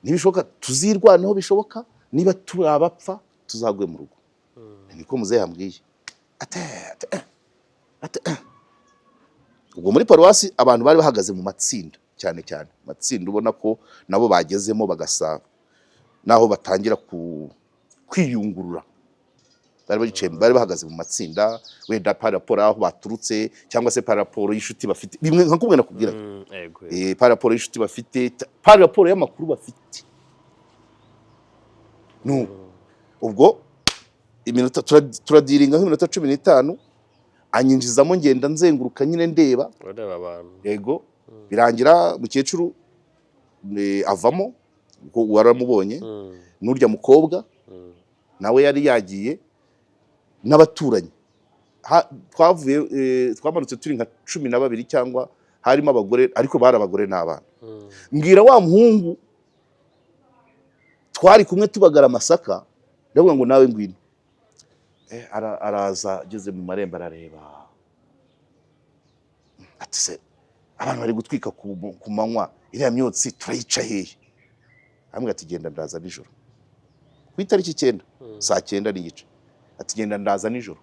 A: nibishoboka tuzirwaneho bishoboka niba turabapfa tuzagwe mu rugo. Niko muzehe ambwiye ubwo muri paruwasi abantu bari bahagaze mu matsinda cyane matsinda ubona ko nabo bagezemo bagasa naho batangira kwiyungurura. Bari bahagaze mu matsinda wenda paraporo aho baturutse cyangwa se paraporo y'ishuti bafite bimwe nka kumwe nakubwira paraporo y'ishuti bafite paraporo y'amakuru bafite. Ubwo iminota turadiringa nk'iminota 15 anyinjizamo ngenda nzenguruka nyine ndeba
B: abantu.
A: Yego birangira mukecuru avamo uko waramubonye n'urya mukobwa nawe yari yagiye n'abaturanyi twavuye twamanutse turi nka 12 cyangwa harimo abagore ariko bari abagore n'abana. Mbwira wa muhungu twari kumwe tubagara amasaka ndavuga ngo nawe ngwino. Araza ageze mu marembo arareba ati se abantu bari gutwika ku manywa iriya myotsi turayica hehe. Ambwira ati genda ndaza nijoro ku itariki 9 saa 9 n'igice ati genda ndaza nijoro.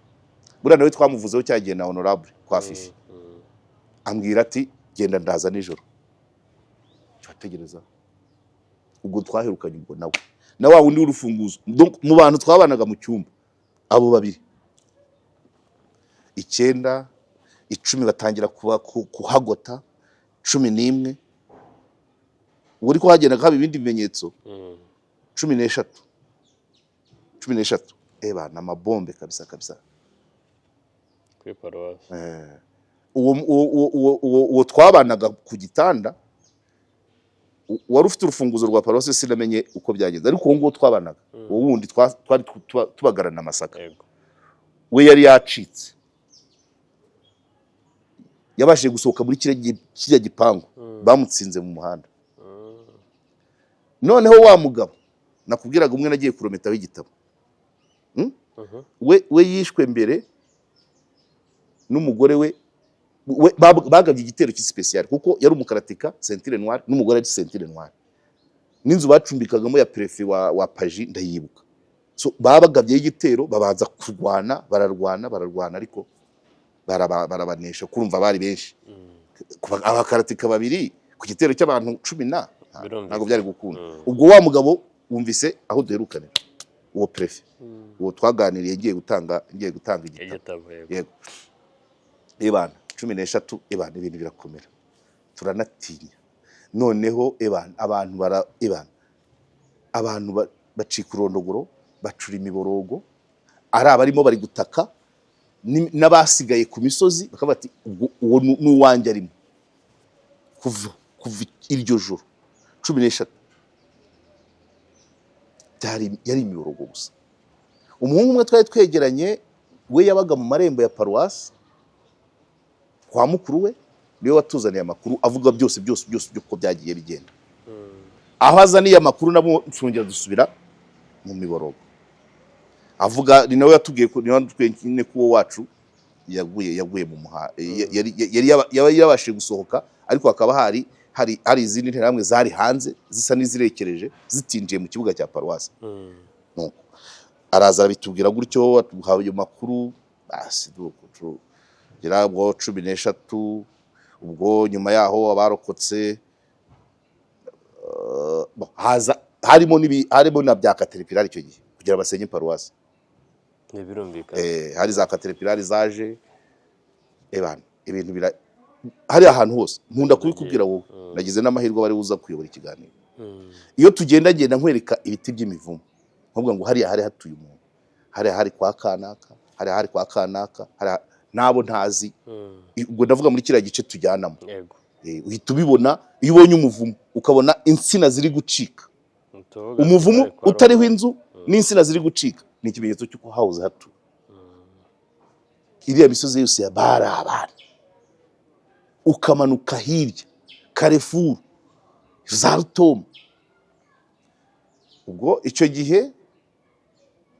A: Buriya nawe twamuvuzeho cyagiye na honorable kwa Fifi ambwira ati genda ndaza nijoro. Cyategereza ubwo twaherukanye ubwo nawe na wa wundi w'urufunguzo mu bantu twabanaga mu cyumba abo babiri 9 10 batangira kuhagota 11 uri ko hagenda haba ibindi bimenyetso 13 na mabombe kabisa
B: kuri paruwasi.
A: uwo twabanaga ku gitanda wari ufite urufunguzo rwa paruwasi sinamenye uko byagenze ariko uwo nguwo twabanaga uwo wundi twari tubagarana amasaka we yari yacitse yabashije gusohoka muri kiriya gipangu bamutsinze mu muhanda noneho wa mugabo nakubwiraga umwe nagiye kurometaho igitabo we yishwe mbere n'umugore we bagabye igitero cy'isipesiyali kuko yari umukaratika sentire noire n'umugore ari sentire noire n'inzu bacumbikagamo ya prefe wa Paji ndayibuka so babagabye igitero babanza kurwana bararwana ariko barabanesha kurumva bari benshi abakaratika babiri ku gitero cy'abantu 10 ntabwo byari gukunda ubwo wa mugabo wumvise aho duherukanira uwo prefe uwo twaganiriye ngiye gutanga igitabo yego ebana 13 ebana ibintu birakomera turanatinya noneho abantu bacika urondogoro bacura imiborogo ari abarimo bari gutaka n'abasigaye ku misozi bakaba bati uwo n'uwanjye arimo kuva iryo joro 13 yari imiborogo gusa umuhungu umwe twari twegeranye we yabaga mu marembo ya paruwasi kwa mukuru we niwe watuzaniye amakuru avuga byose uko byagiye bigenda aho azaniye amakuru nabo nsongera dusubira mu miborogo avuga ni nawe yatubwiye ko nyine kuwo wacu yaguye mu muha yari yabashije gusohoka ariko hakaba hari izindi nterahamwe zari hanze zisa n'izirekereje zitinjiye mu kibuga cya paruwasi nuko araza bitubwira gutyo atuhaye ayo makuru basi ubwo 13 ubwo nyuma yaho abarokotse harimo na bya Caterpillar icyo gihe kugira basenye paruwasi
B: birumvikana
A: hari za Caterpillar zaje ibintu hari ahantu hose nkunda kubikubwira wowe nagize n'amahirwe bari buza kuyobora ikiganiro iyo tugenda nkwereka ibiti by'imivumo nkuvuga ngo hari hatuye umuntu hari kwa kanaka hari kwa kanaka nabo ntazi ubwo ndavuga muri kiriya gice tujyanamo uhita ubibona iyo ubonye umuvumo ukabona insina ziri gucika umuvumo utariho inzu n'insina ziri gucika ni ikimenyetso cy'uko hawuze hatu iriya misozi yose ya barabara ukamanuka hirya Carrefour za Rutomo ubwo icyo gihe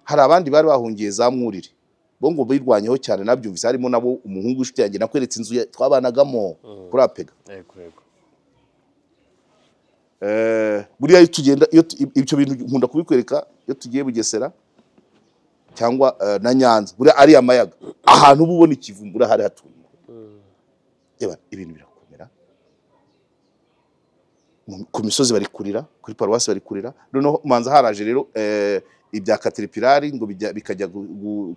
A: hari abandi bari bahungiye za Mwurire bo ngo birwanyeho cyane nabyumvise harimo nabo umuhungu w'inshuti yanjye nakweretse inzu twabanagamo kuri apega buriya tugenda iyo ibyo bintu nkunda kubikwereka iyo tugiye Bugesera cyangwa na Nyanza buriya ari amayaga ahantu uba ubona ikivumbura hari hatuye ibintu birakomera ku misozi bari kurira kuri paruwasi bari kurira noneho manza haraje rero ibya Caterpillar ngo bikajya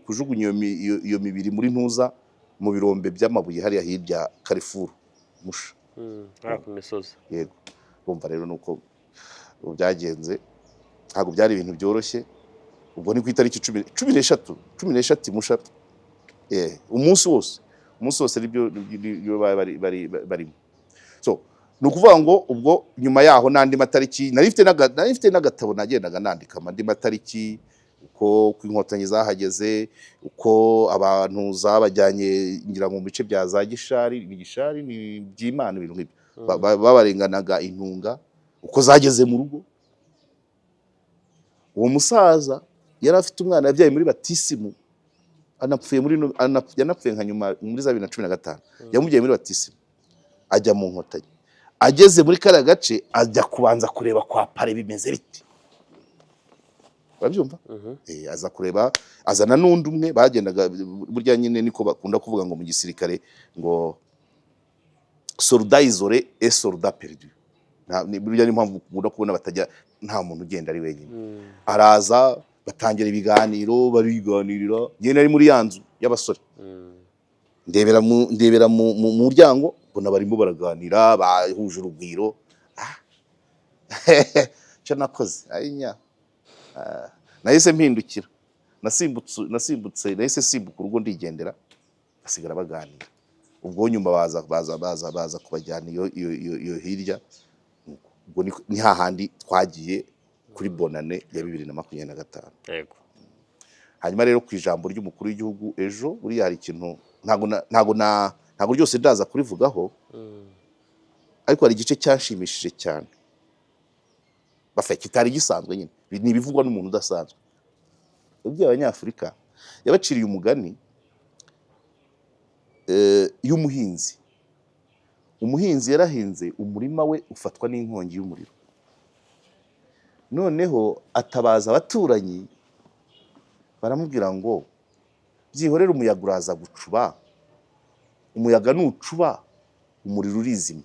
A: kujugunya iyo mibiri muri ntuza mu birombe by'amabuye hariya hirya Carrefour musha
B: ku misozi
A: yego bumva rero nuko byagenze ntabwo byari ibintu byoroshye ubwo ni ku itariki 13 musha umunsi wose nibyo barimo so nukuvuga ngo ubwo nyuma yaho nandi matariki narifite n'agatabo nagendaga nandika andi matariki uko kw'inkotanyi zahageze uko abantu zabajyanye ngira ngo mu bice bya za Gishari ni by'Imana ibintu nk'ibyo babarenganaga intunga uko zageze mu rugo uwo musaza yari afite umwana yabyaye muri batisimu yanapfuye nka nyuma muri za 2015 yamubyaye muri batisimu ajya mu nkotanyi ageze muri kariya gace ajya kubanza kureba kwa pare bimeze biti urabyumva aza kureba azana n'undi umwe bagendaga burya nyine niko bakunda kuvuga ngo mu gisirikare ngo soldat isolé et soldat perdu burya ni mpamvu ukunda kubona batajya nta muntu ugenda ari wenyine araza batangira ibiganiro bariganirira njye nari muri yanzu y'abasore ndebera mu muryango mbona barimo baraganira bahuje urugwiro cyo nakoze ayinya nahise mpindukira nahise simbuka urugo ndigendera basigara baganira ubwo nyuma baza kubajyana iyo hirya. Ubwo ni hahandi twagiye kuri bonane ya 2025.
B: Yego.
A: Hanyuma rero ku ijambo ry'umukuru w'igihugu ejo buriya hari ikintu ntago ryose ndaza kurivugaho, ariko hari igice cyashimishije cyane kitari gisanzwe nyine, ni ibivugwa n'umuntu udasanzwe. Ubwo abanyafurika yabaciriye umugani y'umuhinzi. Umuhinzi yarahinze, umurima we ufatwa n'inkongi y'umuriro, noneho atabaza abaturanyi baramubwira ngo byihorere umuyaga uraza gucuba, umuyaga nucuba umuriro urizimya.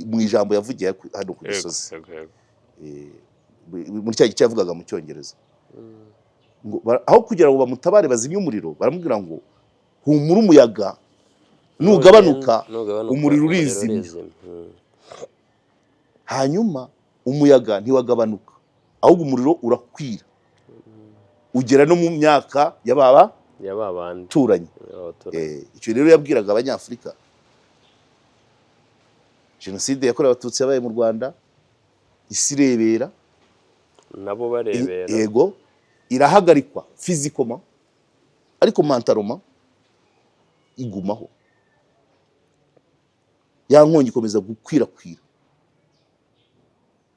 A: Mu ijambo yavugiye hano ku Gisozi, muri cya gice yavugaga mu Cyongereza, aho kugira ngo bamutabare bazimye umuriro, baramubwira ngo humura umuyaga nugabanuka umuriro urizimya. Hanyuma umuyaga ntiwagabanuka, ahubwo umuriro urakwira ugera no mu myaka y'abaturanye. Icyo rero yabwiraga abanyafurika. Jenoside yakorewe Abatutsi yabaye mu Rwanda, isi irebera,
B: nabo barebera,
A: yego, irahagarikwa fizikoma, ariko mentaloma igumaho. Ya nkongi ikomeza gukwirakwira,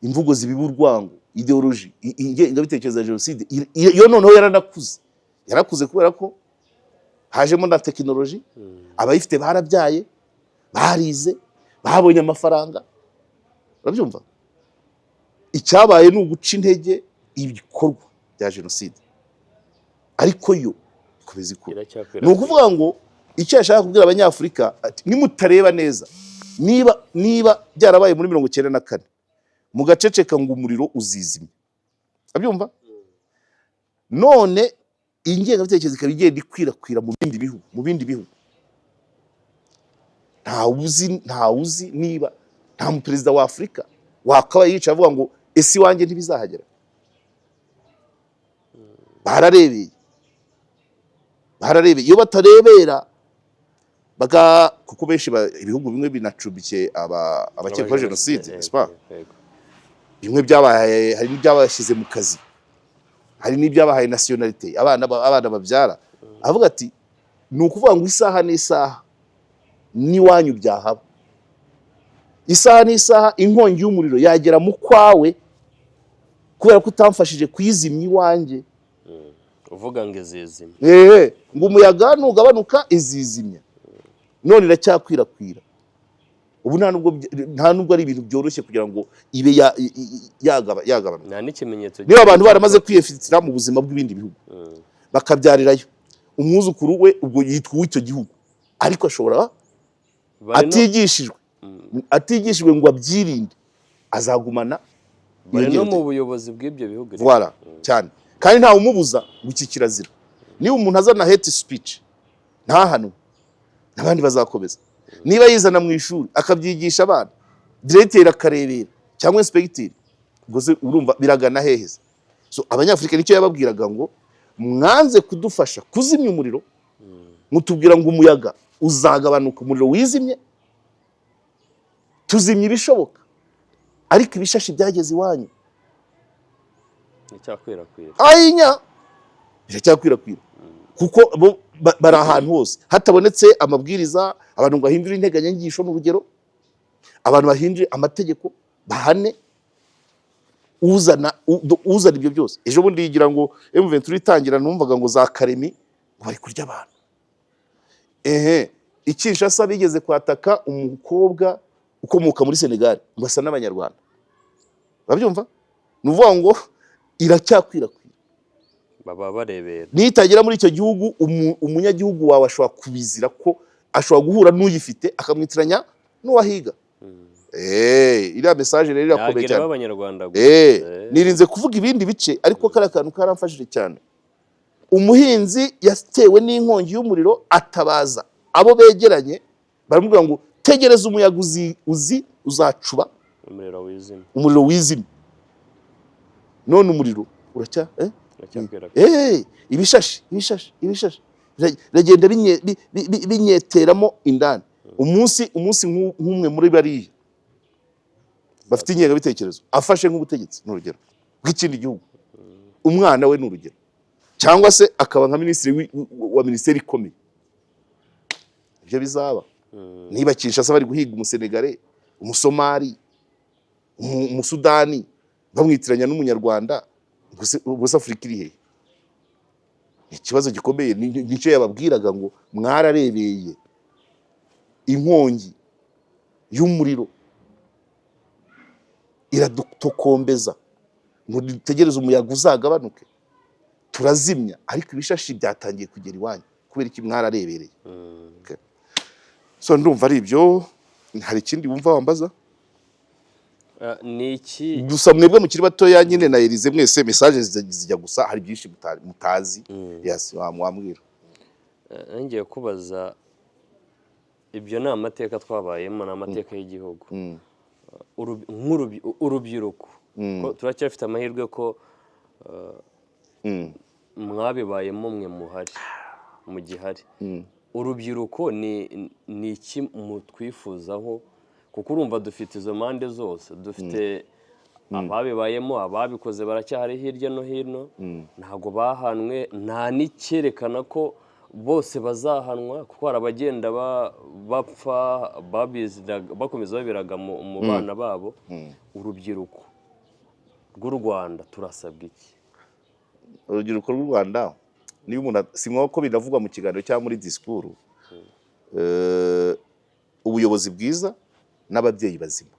A: imvugo zibiba urwango, ideology, ingengabitekerezo ya Jenoside iyo noneho yarakuze kubera ko hajemo na tekinoloji. Abayifite barabyaye, barize, babonye amafaranga. Urabyumva? Icyabaye ni uguca intege ibikorwa bya Jenoside, ariko yo ikomeza ikura. Ni ukuvuga ngo icyo yashaka kubwira abanyafurika ati nimutareba neza, niba byarabaye muri 1994 mugaceceka ngo umuriro uzizimya. Abyumva? None ingengabitekerezo ikaba igenda ikwirakwira mu bindi bihugu. Nta uzi niba nta muperezida wa Afurika wakabaye yica avuga ngo ese wanjye ntibizahagera. Bararebeye iyo batarebera kuko benshi ibihugu bimwe binacumbikiye abakekwaho Jenoside, bimwe byabaye, hari n'ibyabashyize mu kazi, hari n'ibyabahaye nationality, abana babyara. Avuga ati ni ukuvuga ngo isaha n'isaha n'iwanyu byahaba, isaha n'isaha inkongi y'umuriro yagera mu kwawe kubera ko utamfashije kuyizimya iwanjye.
B: Uvuga ngo izizimya,
A: ngo umuyaga nugabanuka izizimya. None iracyakwirakwira. Ubu nta nubwo ari ibintu byoroshye kugira ngo ibe yagabanuka.
B: nta n'ikimenyetso.
A: Niba abantu baramaze kwiyefitira mu buzima bw'ibindi bihugu, bakabyarirayo umwuzukuru we, ubwo yitwa uw'icyo gihugu, ariko ashobora atigishijwe ngo abyirinde, azagumana.
B: Bari no mu buyobozi bw'ibyo bihugu.
A: Voilà, cyane. Kandi ntawe umubuza guki kirazira. Niba umuntu azana hate speech ntahanwe, n'abandi bazakomeza. Niba yizana mu ishuri akabyigisha abana, directeur akarebera cyangwa inspecteur, ubwo urumva biragana heheze. So abanyafurika nicyo yababwiraga ngo mwanze kudufasha kuzimya umuriro, mutubwira ngo umuyaga uzagabanuka umuriro wizimye, tuzimya ibishoboka, ariko ibishashi byageze iwanyu biracyakwirakwira. Kuko bari ahantu hose hatabonetse amabwiriza, abantu ngo bahindure integanyanyigisho n'urugero, abantu bahindure amategeko, bahane uzana ibyo byose. Ejo bundi yigira ngo M23 itangira, numvaga ngo za Karemi bari kurya abantu. Kinshasa bigeze kwataka umukobwa ukomoka muri Senegal ngo asa n'Abanyarwanda. Babyumva? Nuvuga ngo iracyakwirakwira.
B: Baba barebera.
A: Nitagera muri icyo gihugu, umunyagihugu wawe ashobora kubizira ko ashobora guhura n'uyifite akamwitiranya n'uwahiga. Iriya message rero irakomeye cyane. Nirinze kuvuga ibindi bice, ariko kari akantu karamfashije cyane. Umuhinzi yatewe n'inkongi y'umuriro, atabaza abo begeranye, baramubwira ngo tegereza umuyaga uzacuba umuriro wizimye. None umuriro ibishashi biragenda binyeteramo indani. Umunsi nk'umwe muri bariya bafite ingengabitekerezo afashe nk'ubutegetsi n'urugero bw'ikindi gihugu, umwana we n'urugero, cyangwa se akaba nka minisitiri wa minisiteri ikomeye, ibyo bizaba niba Kinshasa bari guhiga umusenegare, umusomali, umusudani bamwitiranya n'umunyarwanda, gusa Afurika iri hehe? Ikibazo gikomeye nicyo yababwiraga ngo mwararebeye inkongi y'umuriro iradutokombeza ngo dutegereze umuyaga uzagabanuke, turazimya, ariko ibishashi byatangiye kugera iwanyu kubera iki mwararebereye. So ndumva ari ibyo. Hari ikindi wumva wambaza?
B: Ni iki
A: gusa mwebwe mukiri batoya nyine na Elize mwese message zijya gusa, hari byinshi mutazi. Yes, wamwambwira.
B: ngiye kubaza, ibyo ni amateka twabayemo, ni amateka y'igihugu. Urubyiruko turacyafite amahirwe ko mwabibayemo mwe muhari mu gihari. Urubyiruko ni iki mutwifuzaho? Kuko urumva dufite izo mpande zose, dufite ababibayemo, ababikoze baracyahari hirya no hino, ntabwo bahanwe, nta n'icyerekana ko bose bazahanwa, kuko hari abagenda bapfa bakomeza babiraga mu bana babo. Urubyiruko rw'u Rwanda turasabwa iki?
A: Urubyiruko rw'u Rwanda niba umuntu si nk'uko binavugwa mu kiganiro cyangwa muri disikuru, ubuyobozi bwiza n'ababyeyi bazima.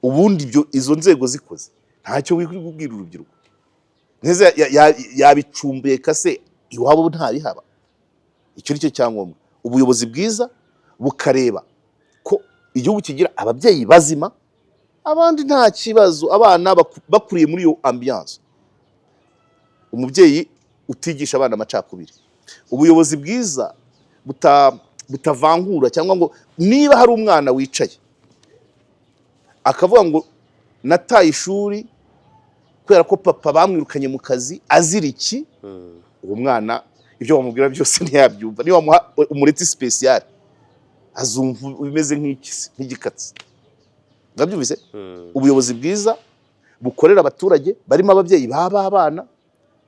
A: Ubundi izo nzego zikoze ntacyo wikuri kubwira urubyiruko, neza yabicumbuye kase iwabo ntabihaba. Icyo nicyo cyangombwa, ubuyobozi bwiza bukareba ko igihugu kigira ababyeyi bazima, abandi nta kibazo, abana bakuriye muri iyo ambiance. Umubyeyi utigisha abana amacakubiri, ubuyobozi bwiza butavangura, cyangwa ngo niba hari umwana wicaye akavuga ngo nataye ishuri kubera ko papa bamwirukanye mu kazi azira iki, uwo mwana ibyo bamubwira byose ntiyabyumva. Niba wamuha umureti special azumva bimeze nk'igikatsi. Ngabyumvise? Ubuyobozi bwiza bukorera abaturage barimo ababyeyi b'abana,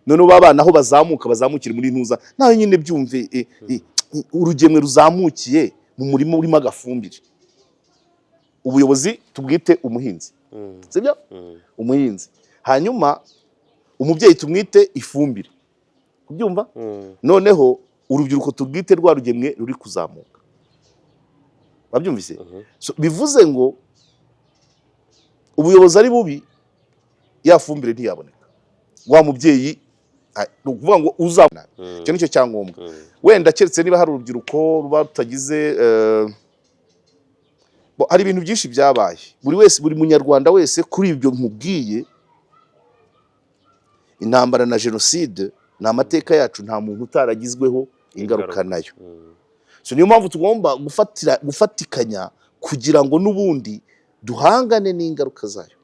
A: none babana aho bazamukire muri ntuza, nawe nyine byumve urugemwe ruzamukiye mu murimo urimo agafumbire. Ubuyobozi tubwite umuhinzi, sibyo? Umuhinzi. Hanyuma umubyeyi tumwite ifumbire, kubyumva? Noneho urubyiruko tubwite rwa rugemwe ruri kuzamuka. Babyumvise? So bivuze ngo ubuyobozi ari bubi, ya fumbire ntiyaboneka, wa mubyeyi no kuvuga ngo uzabona. Cyo nicyo cyangombwa. Wenda keretse niba hari urubyiruko ruba rutagize hari ibintu byinshi byabaye. Buri munyarwanda wese kuri ibyo nkubwiye, intambara na jenoside ni amateka yacu, nta muntu utaragizweho ingaruka nayo. So niyo mpamvu tugomba gufatikanya kugira ngo n'ubundi duhangane n'ingaruka zayo.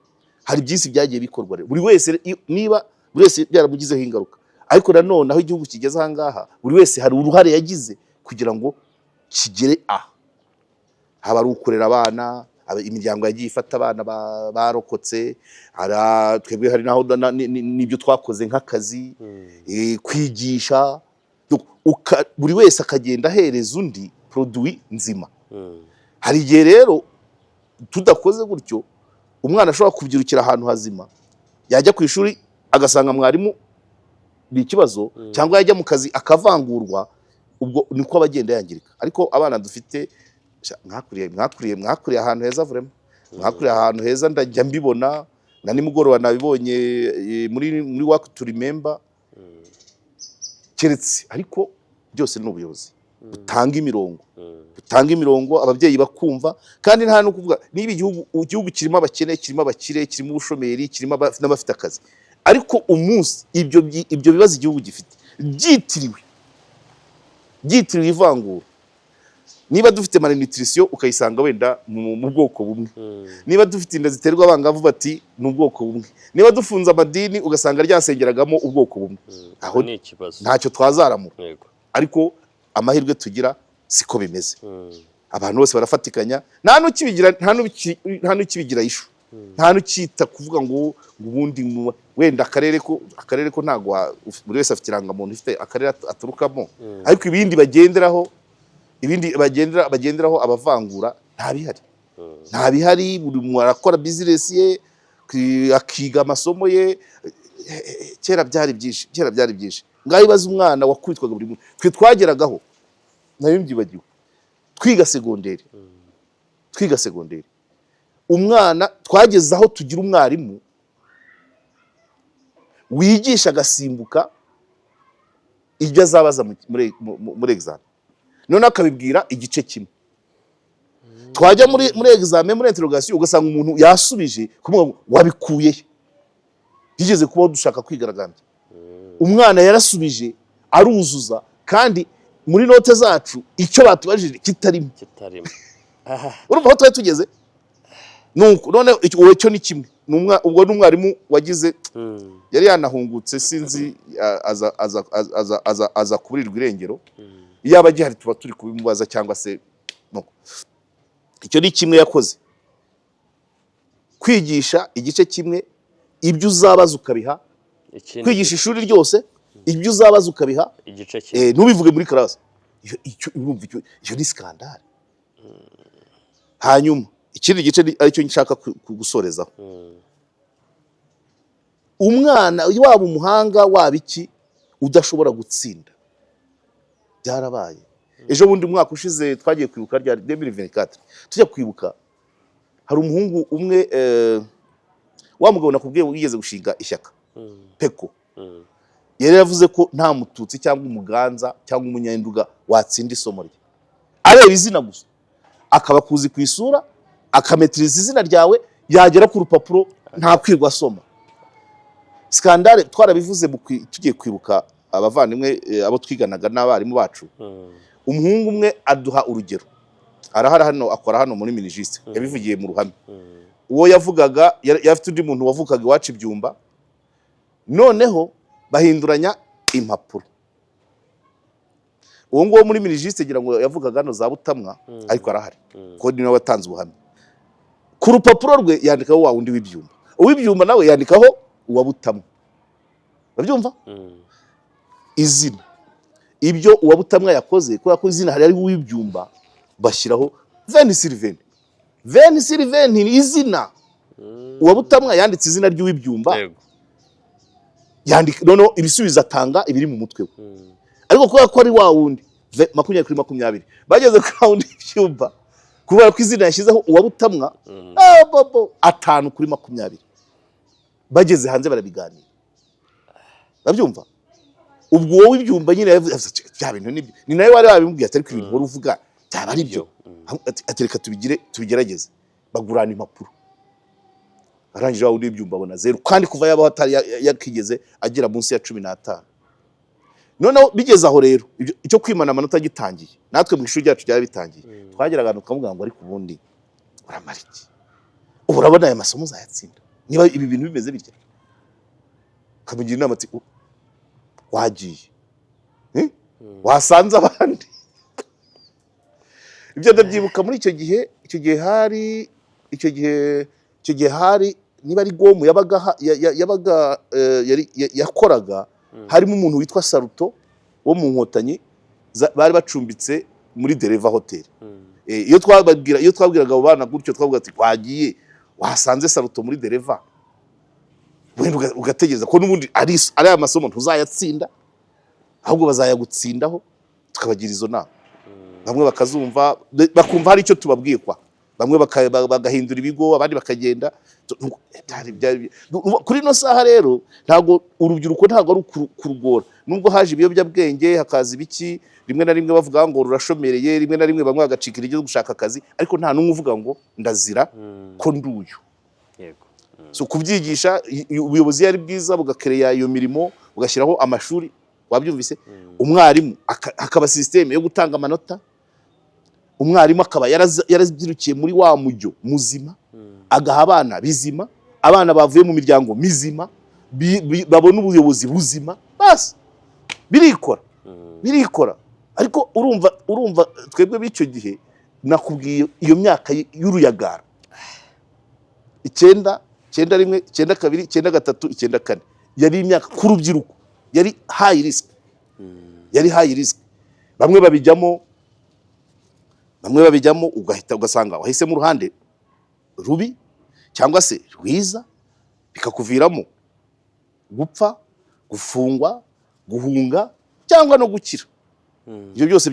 A: Hari byinshi byagiye bikorwa rero, buri wese niba buri wese byaramugizeho ingaruka, ariko nanone aho igihugu kigeze aha ngaha, buri wese hari uruhare yagize kugira ngo kigere aha. Haba ari ukurera abana, imiryango yagiye ifata abana barokotse, twebwe hari naho n'ibyo twakoze nk'akazi, kwigisha, buri wese akagenda ahereza undi produit nzima. Hari igihe rero tudakoze gutyo, umwana ashobora kubyirukira ahantu hazima, yajya ku ishuri agasanga mwarimu ni ikibazo, cyangwa yajya mu kazi akavangurwa, ubwo niko abagenda yangirika. Ariko abana dufite mwakuriye ahantu heza, vrema mwakuriye ahantu heza, ndajya mbibona na nimugoroba nabibonye muri work to remember. Keretse ariko byose ni ubuyobozi butanga imirongo, ababyeyi bakumva. Kandi nta no kuvuga niba igihugu kirimo abakene, kirimo abakire, kirimo ubushomeri, kirimo n'abafite akazi, ariko umunsi ibyo bibazo igihugu gifite byitiriwe ivangura. Niba dufite malnutrition ukayisanga wenda mu bwoko bumwe, niba dufite inda ziterwa abangavu bati ni ubwoko bumwe, niba dufunze amadini ugasanga ryasengeragamo ubwoko bumwe, aho
B: ni ikibazo,
A: ntacyo twazaramura. ariko amahirwe tugira siko bimeze. Abantu bose barafatikanya, nta n'ukibigira ishu, nta n'ukita kuvuga ngo ubundi wenda akarere ko ntago buri wese afite irangamuntu ifite akarere aturukamo, ariko ibindi bagenderaho abavangura nta bihari. Buri muntu arakora business ye, akiga amasomo ye. Kera byari byinshi. Ngaho ibaza umwana wakubitwaga buri munsi. Twe twageragaho nayo mbyibagiwe twiga segonderi, umwana twageze aho tugira umwarimu wigisha agasimbuka ibyo azabaza muri examen, none akabibwira igice kimwe. Twajya muri examen, muri interrogation, ugasanga umuntu yasubije kumwe wabikuye. Bigeze kubaho dushaka kwigaragambya, umwana yarasubije aruzuza, kandi muri note zacu icyo batubajije kitarimo. Urumva aho twari tugeze? Nuko none wowe cyo ni kimwe. Ubwo n'umwarimu wagize yari yanahungutse, sinzi aza kuburirwa irengero. Yaba gihari tuba turi kubimubaza cyangwa se no. Icyo ni kimwe yakoze, kwigisha igice kimwe, ibyo uzabaza ukabiha. Kwigisha ishuri ryose, ibyo uzabaza ukabiha
B: igice kimwe,
A: ntubivuge muri class. Iyo ni skandale. Hanyuma ikindi gice aricyo nshaka kugusorezaho, umwana waba umuhanga waba iki udashobora gutsinda byarabaye. Ejo bundi mwaka ushize twagiye kwibuka rya 2024, tujya kwibuka hari umuhungu umwe wa mugabo nakubwiye wigeze gushinga ishyaka Peko, yari yavuze ko nta mututsi cyangwa umuganza cyangwa umunyanduga watsinda isomo rye, areba izina gusa, akaba kuzi ku isura, akametiriza izina ryawe, yagera ku rupapuro nta kwirwa asoma. Skandale twarabivuze tugiye kwibuka abavandimwe abo twiganaga n'abarimu bacu. Umuhungu umwe aduha urugero, arahara hano, akora hano muri Minijiste, yabivugiye mu ruhame. Uwo yavugaga yafite undi muntu wavukaga iwacu Ibyumba, noneho bahinduranya impapuro. Uwo nguwo muri Minijiste gira ngo yavugaga hano za Butamwa, ariko arahari ko ni nawe watanze ubuhamya. Ku rupapuro rwe yandikaho wa wundi w'Ibyumba, uw'Ibyumba nawe yandikaho uwa Butamwa. Babyumva? Izina ibyo uwa Butamwa yakoze, kubera ko izina hari ari uw'Ibyumba, bashyiraho Veni Sylvain ni izina. Uwa Butamwa yanditse izina ry'uw'Ibyumba, yandika noneho ibisubizo atanga ibiri mu mutwe we. Ariko kubera ko ari wa wundi 20 bageze ku wundi w'Ibyumba, kubera ko izina yashyizeho uwa Butamwa 5/20, bageze hanze barabiganira. Babyumva? Ubwo wowe Ibyumba nyine bya bintu ni nawe wari wabimubwiye, atari ko ibintu wari uvuga byaba ari byo, atereka tubigerageze. Bagurana impapuro, arangije wundi w'Ibyumba abona 0, kandi kuva yabaho atari yakigeze agera munsi ya 15. Noneho bigeze aho rero, icyo kwimana amanota gitangiye, natwe mu ishuri ryacu byari bitangiye. Twageraga tukavuga ngo ariko ubundi uramara iki? Ubu urabona aya masomo uzayatsinda niba ibi bintu bimeze bityo? Kamugira inama ati wagiye wasanze abandi. Ibyo ndabyibuka muri icyo gihe hari niba ari Gomu yakoraga, harimo umuntu witwa Saruto wo mu Nkotanyi, bari bacumbitse muri Dereva Hotel. Iyo twabwiraga abo bana gutyo, twavuga ati wagiye wasanze Saruto muri Dereva, wenda ugategereza ko n'ubundi ari aya masomo ntuzayatsinda, ahubwo bazayagutsindaho. Tukabagira izo nama, bamwe bakazumva, bakumva hari icyo tubabwiye, kwa bamwe bagahindura ibigo, abandi bakagenda. Kuri no saha rero ntago urubyiruko ntago ari kurugora, nubwo haje ibiyobyabwenge, hakaza ibiki, rimwe na rimwe bavuga ngo rurashomereye, rimwe na rimwe bamwe bagacikira ibyo gushaka akazi, ariko nta numwe uvuga ngo ndazira ko nduyu. Yego. So kubyigisha ubuyobozi yari bwiza, bugakereya iyo mirimo, bugashyiraho amashuri, wabyumvise, umwarimu akaba systeme yo gutanga amanota, umwarimu akaba yarazyirukiye muri wa mujyo muzima, agaha abana bizima, abana bavuye mu miryango mizima, babona ubuyobozi buzima, basi birikora. ariko urumva twebwe b'icyo gihe nakubwiye iyo myaka y'uruyagara 9, 91, 92, 93, 94 yari imyaka ku rubyiruko, yari high risk, yari high risk. Bamwe babijyamo ugahita ugasanga wahisemo uruhande rubi cyangwa se rwiza, bikakuviramo gupfa, gufungwa, guhunga cyangwa no gukira. Ibyo byose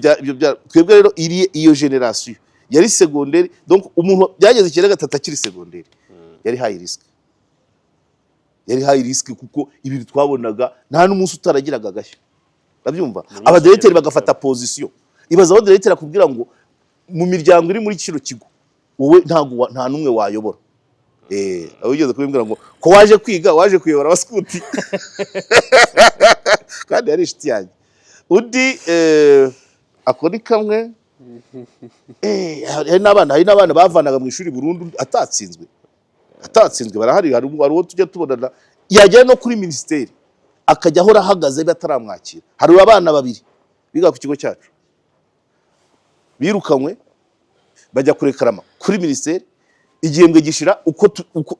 A: twebwe rero iyo generation yari secondaire, donc umuntu byageze 93 akiri secondaire yari high risk, yari high risk kuko ibintu twabonaga nta n'umunsi utaragiraga agashya. Babyumva abadirecteur bagafata position, ibaza aho directeur akubwira ngo mu miryango iri muri kino kigo wowe nta numwe wayobora. Abigeze kubimbwira ngo ko waje kwiga, waje kuyobora abaskuti kandi yari inshuti yanjye. Undi akora kamwe hari n'abana bavanaga mu ishuri burundu atatsinzwe barahari. Hari uwo tujya tubonana yajya no kuri ministeri akajya ahora ahagaze bataramwakira. Hari abana 2 biga ku kigo cyacu birukanywe bajya kurekarama kuri ministeri, igihembwe gishira uko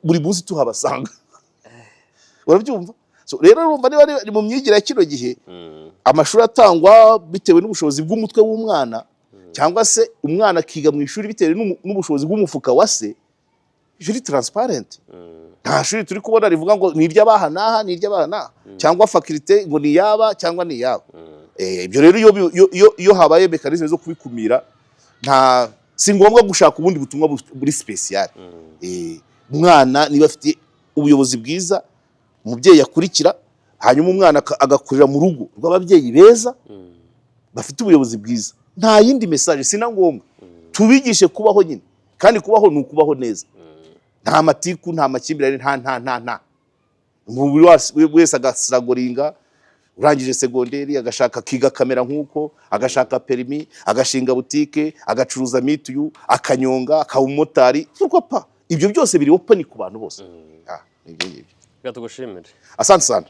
A: buri munsi tuhabasanga. Urabyumva? So rero urumva ni mu myigire ya kino gihe amashuri atangwa bitewe n'ubushobozi bw'umutwe w'umwana, cyangwa se umwana akiga mu ishuri bitewe n'ubushobozi bw'umufuka wa se. Juri transparent, nta shuri turi kubona rivuga ngo ni iry'abahanaha ni iry'abahanaha, cyangwa faculté ngo ni yaba cyangwa ni yaba. Ibyo rero iyo habaye mechanisme zo kubikumira, nta si ngombwa gushaka ubundi butumwa buri special. Umwana niba afite ubuyobozi bwiza, umubyeyi yakurikira, hanyuma umwana agakurira mu rugo rw'ababyeyi beza bafite ubuyobozi bwiza, nta yindi message sina ngombwa. Tubigishe kubaho nyine, kandi kubaho ni ukubaho neza, nta matiku, nta makimbirane, nta buri wese agasiragoringa. Urangije segonderi agashaka kiga kamera nkuko, agashaka permis, agashinga butike, agacuruza mituyu, akanyonga, akawumotari. Ibyo byose biri open ku bantu bose. Nibyo.
B: Gatugushimire.
A: Asante sana.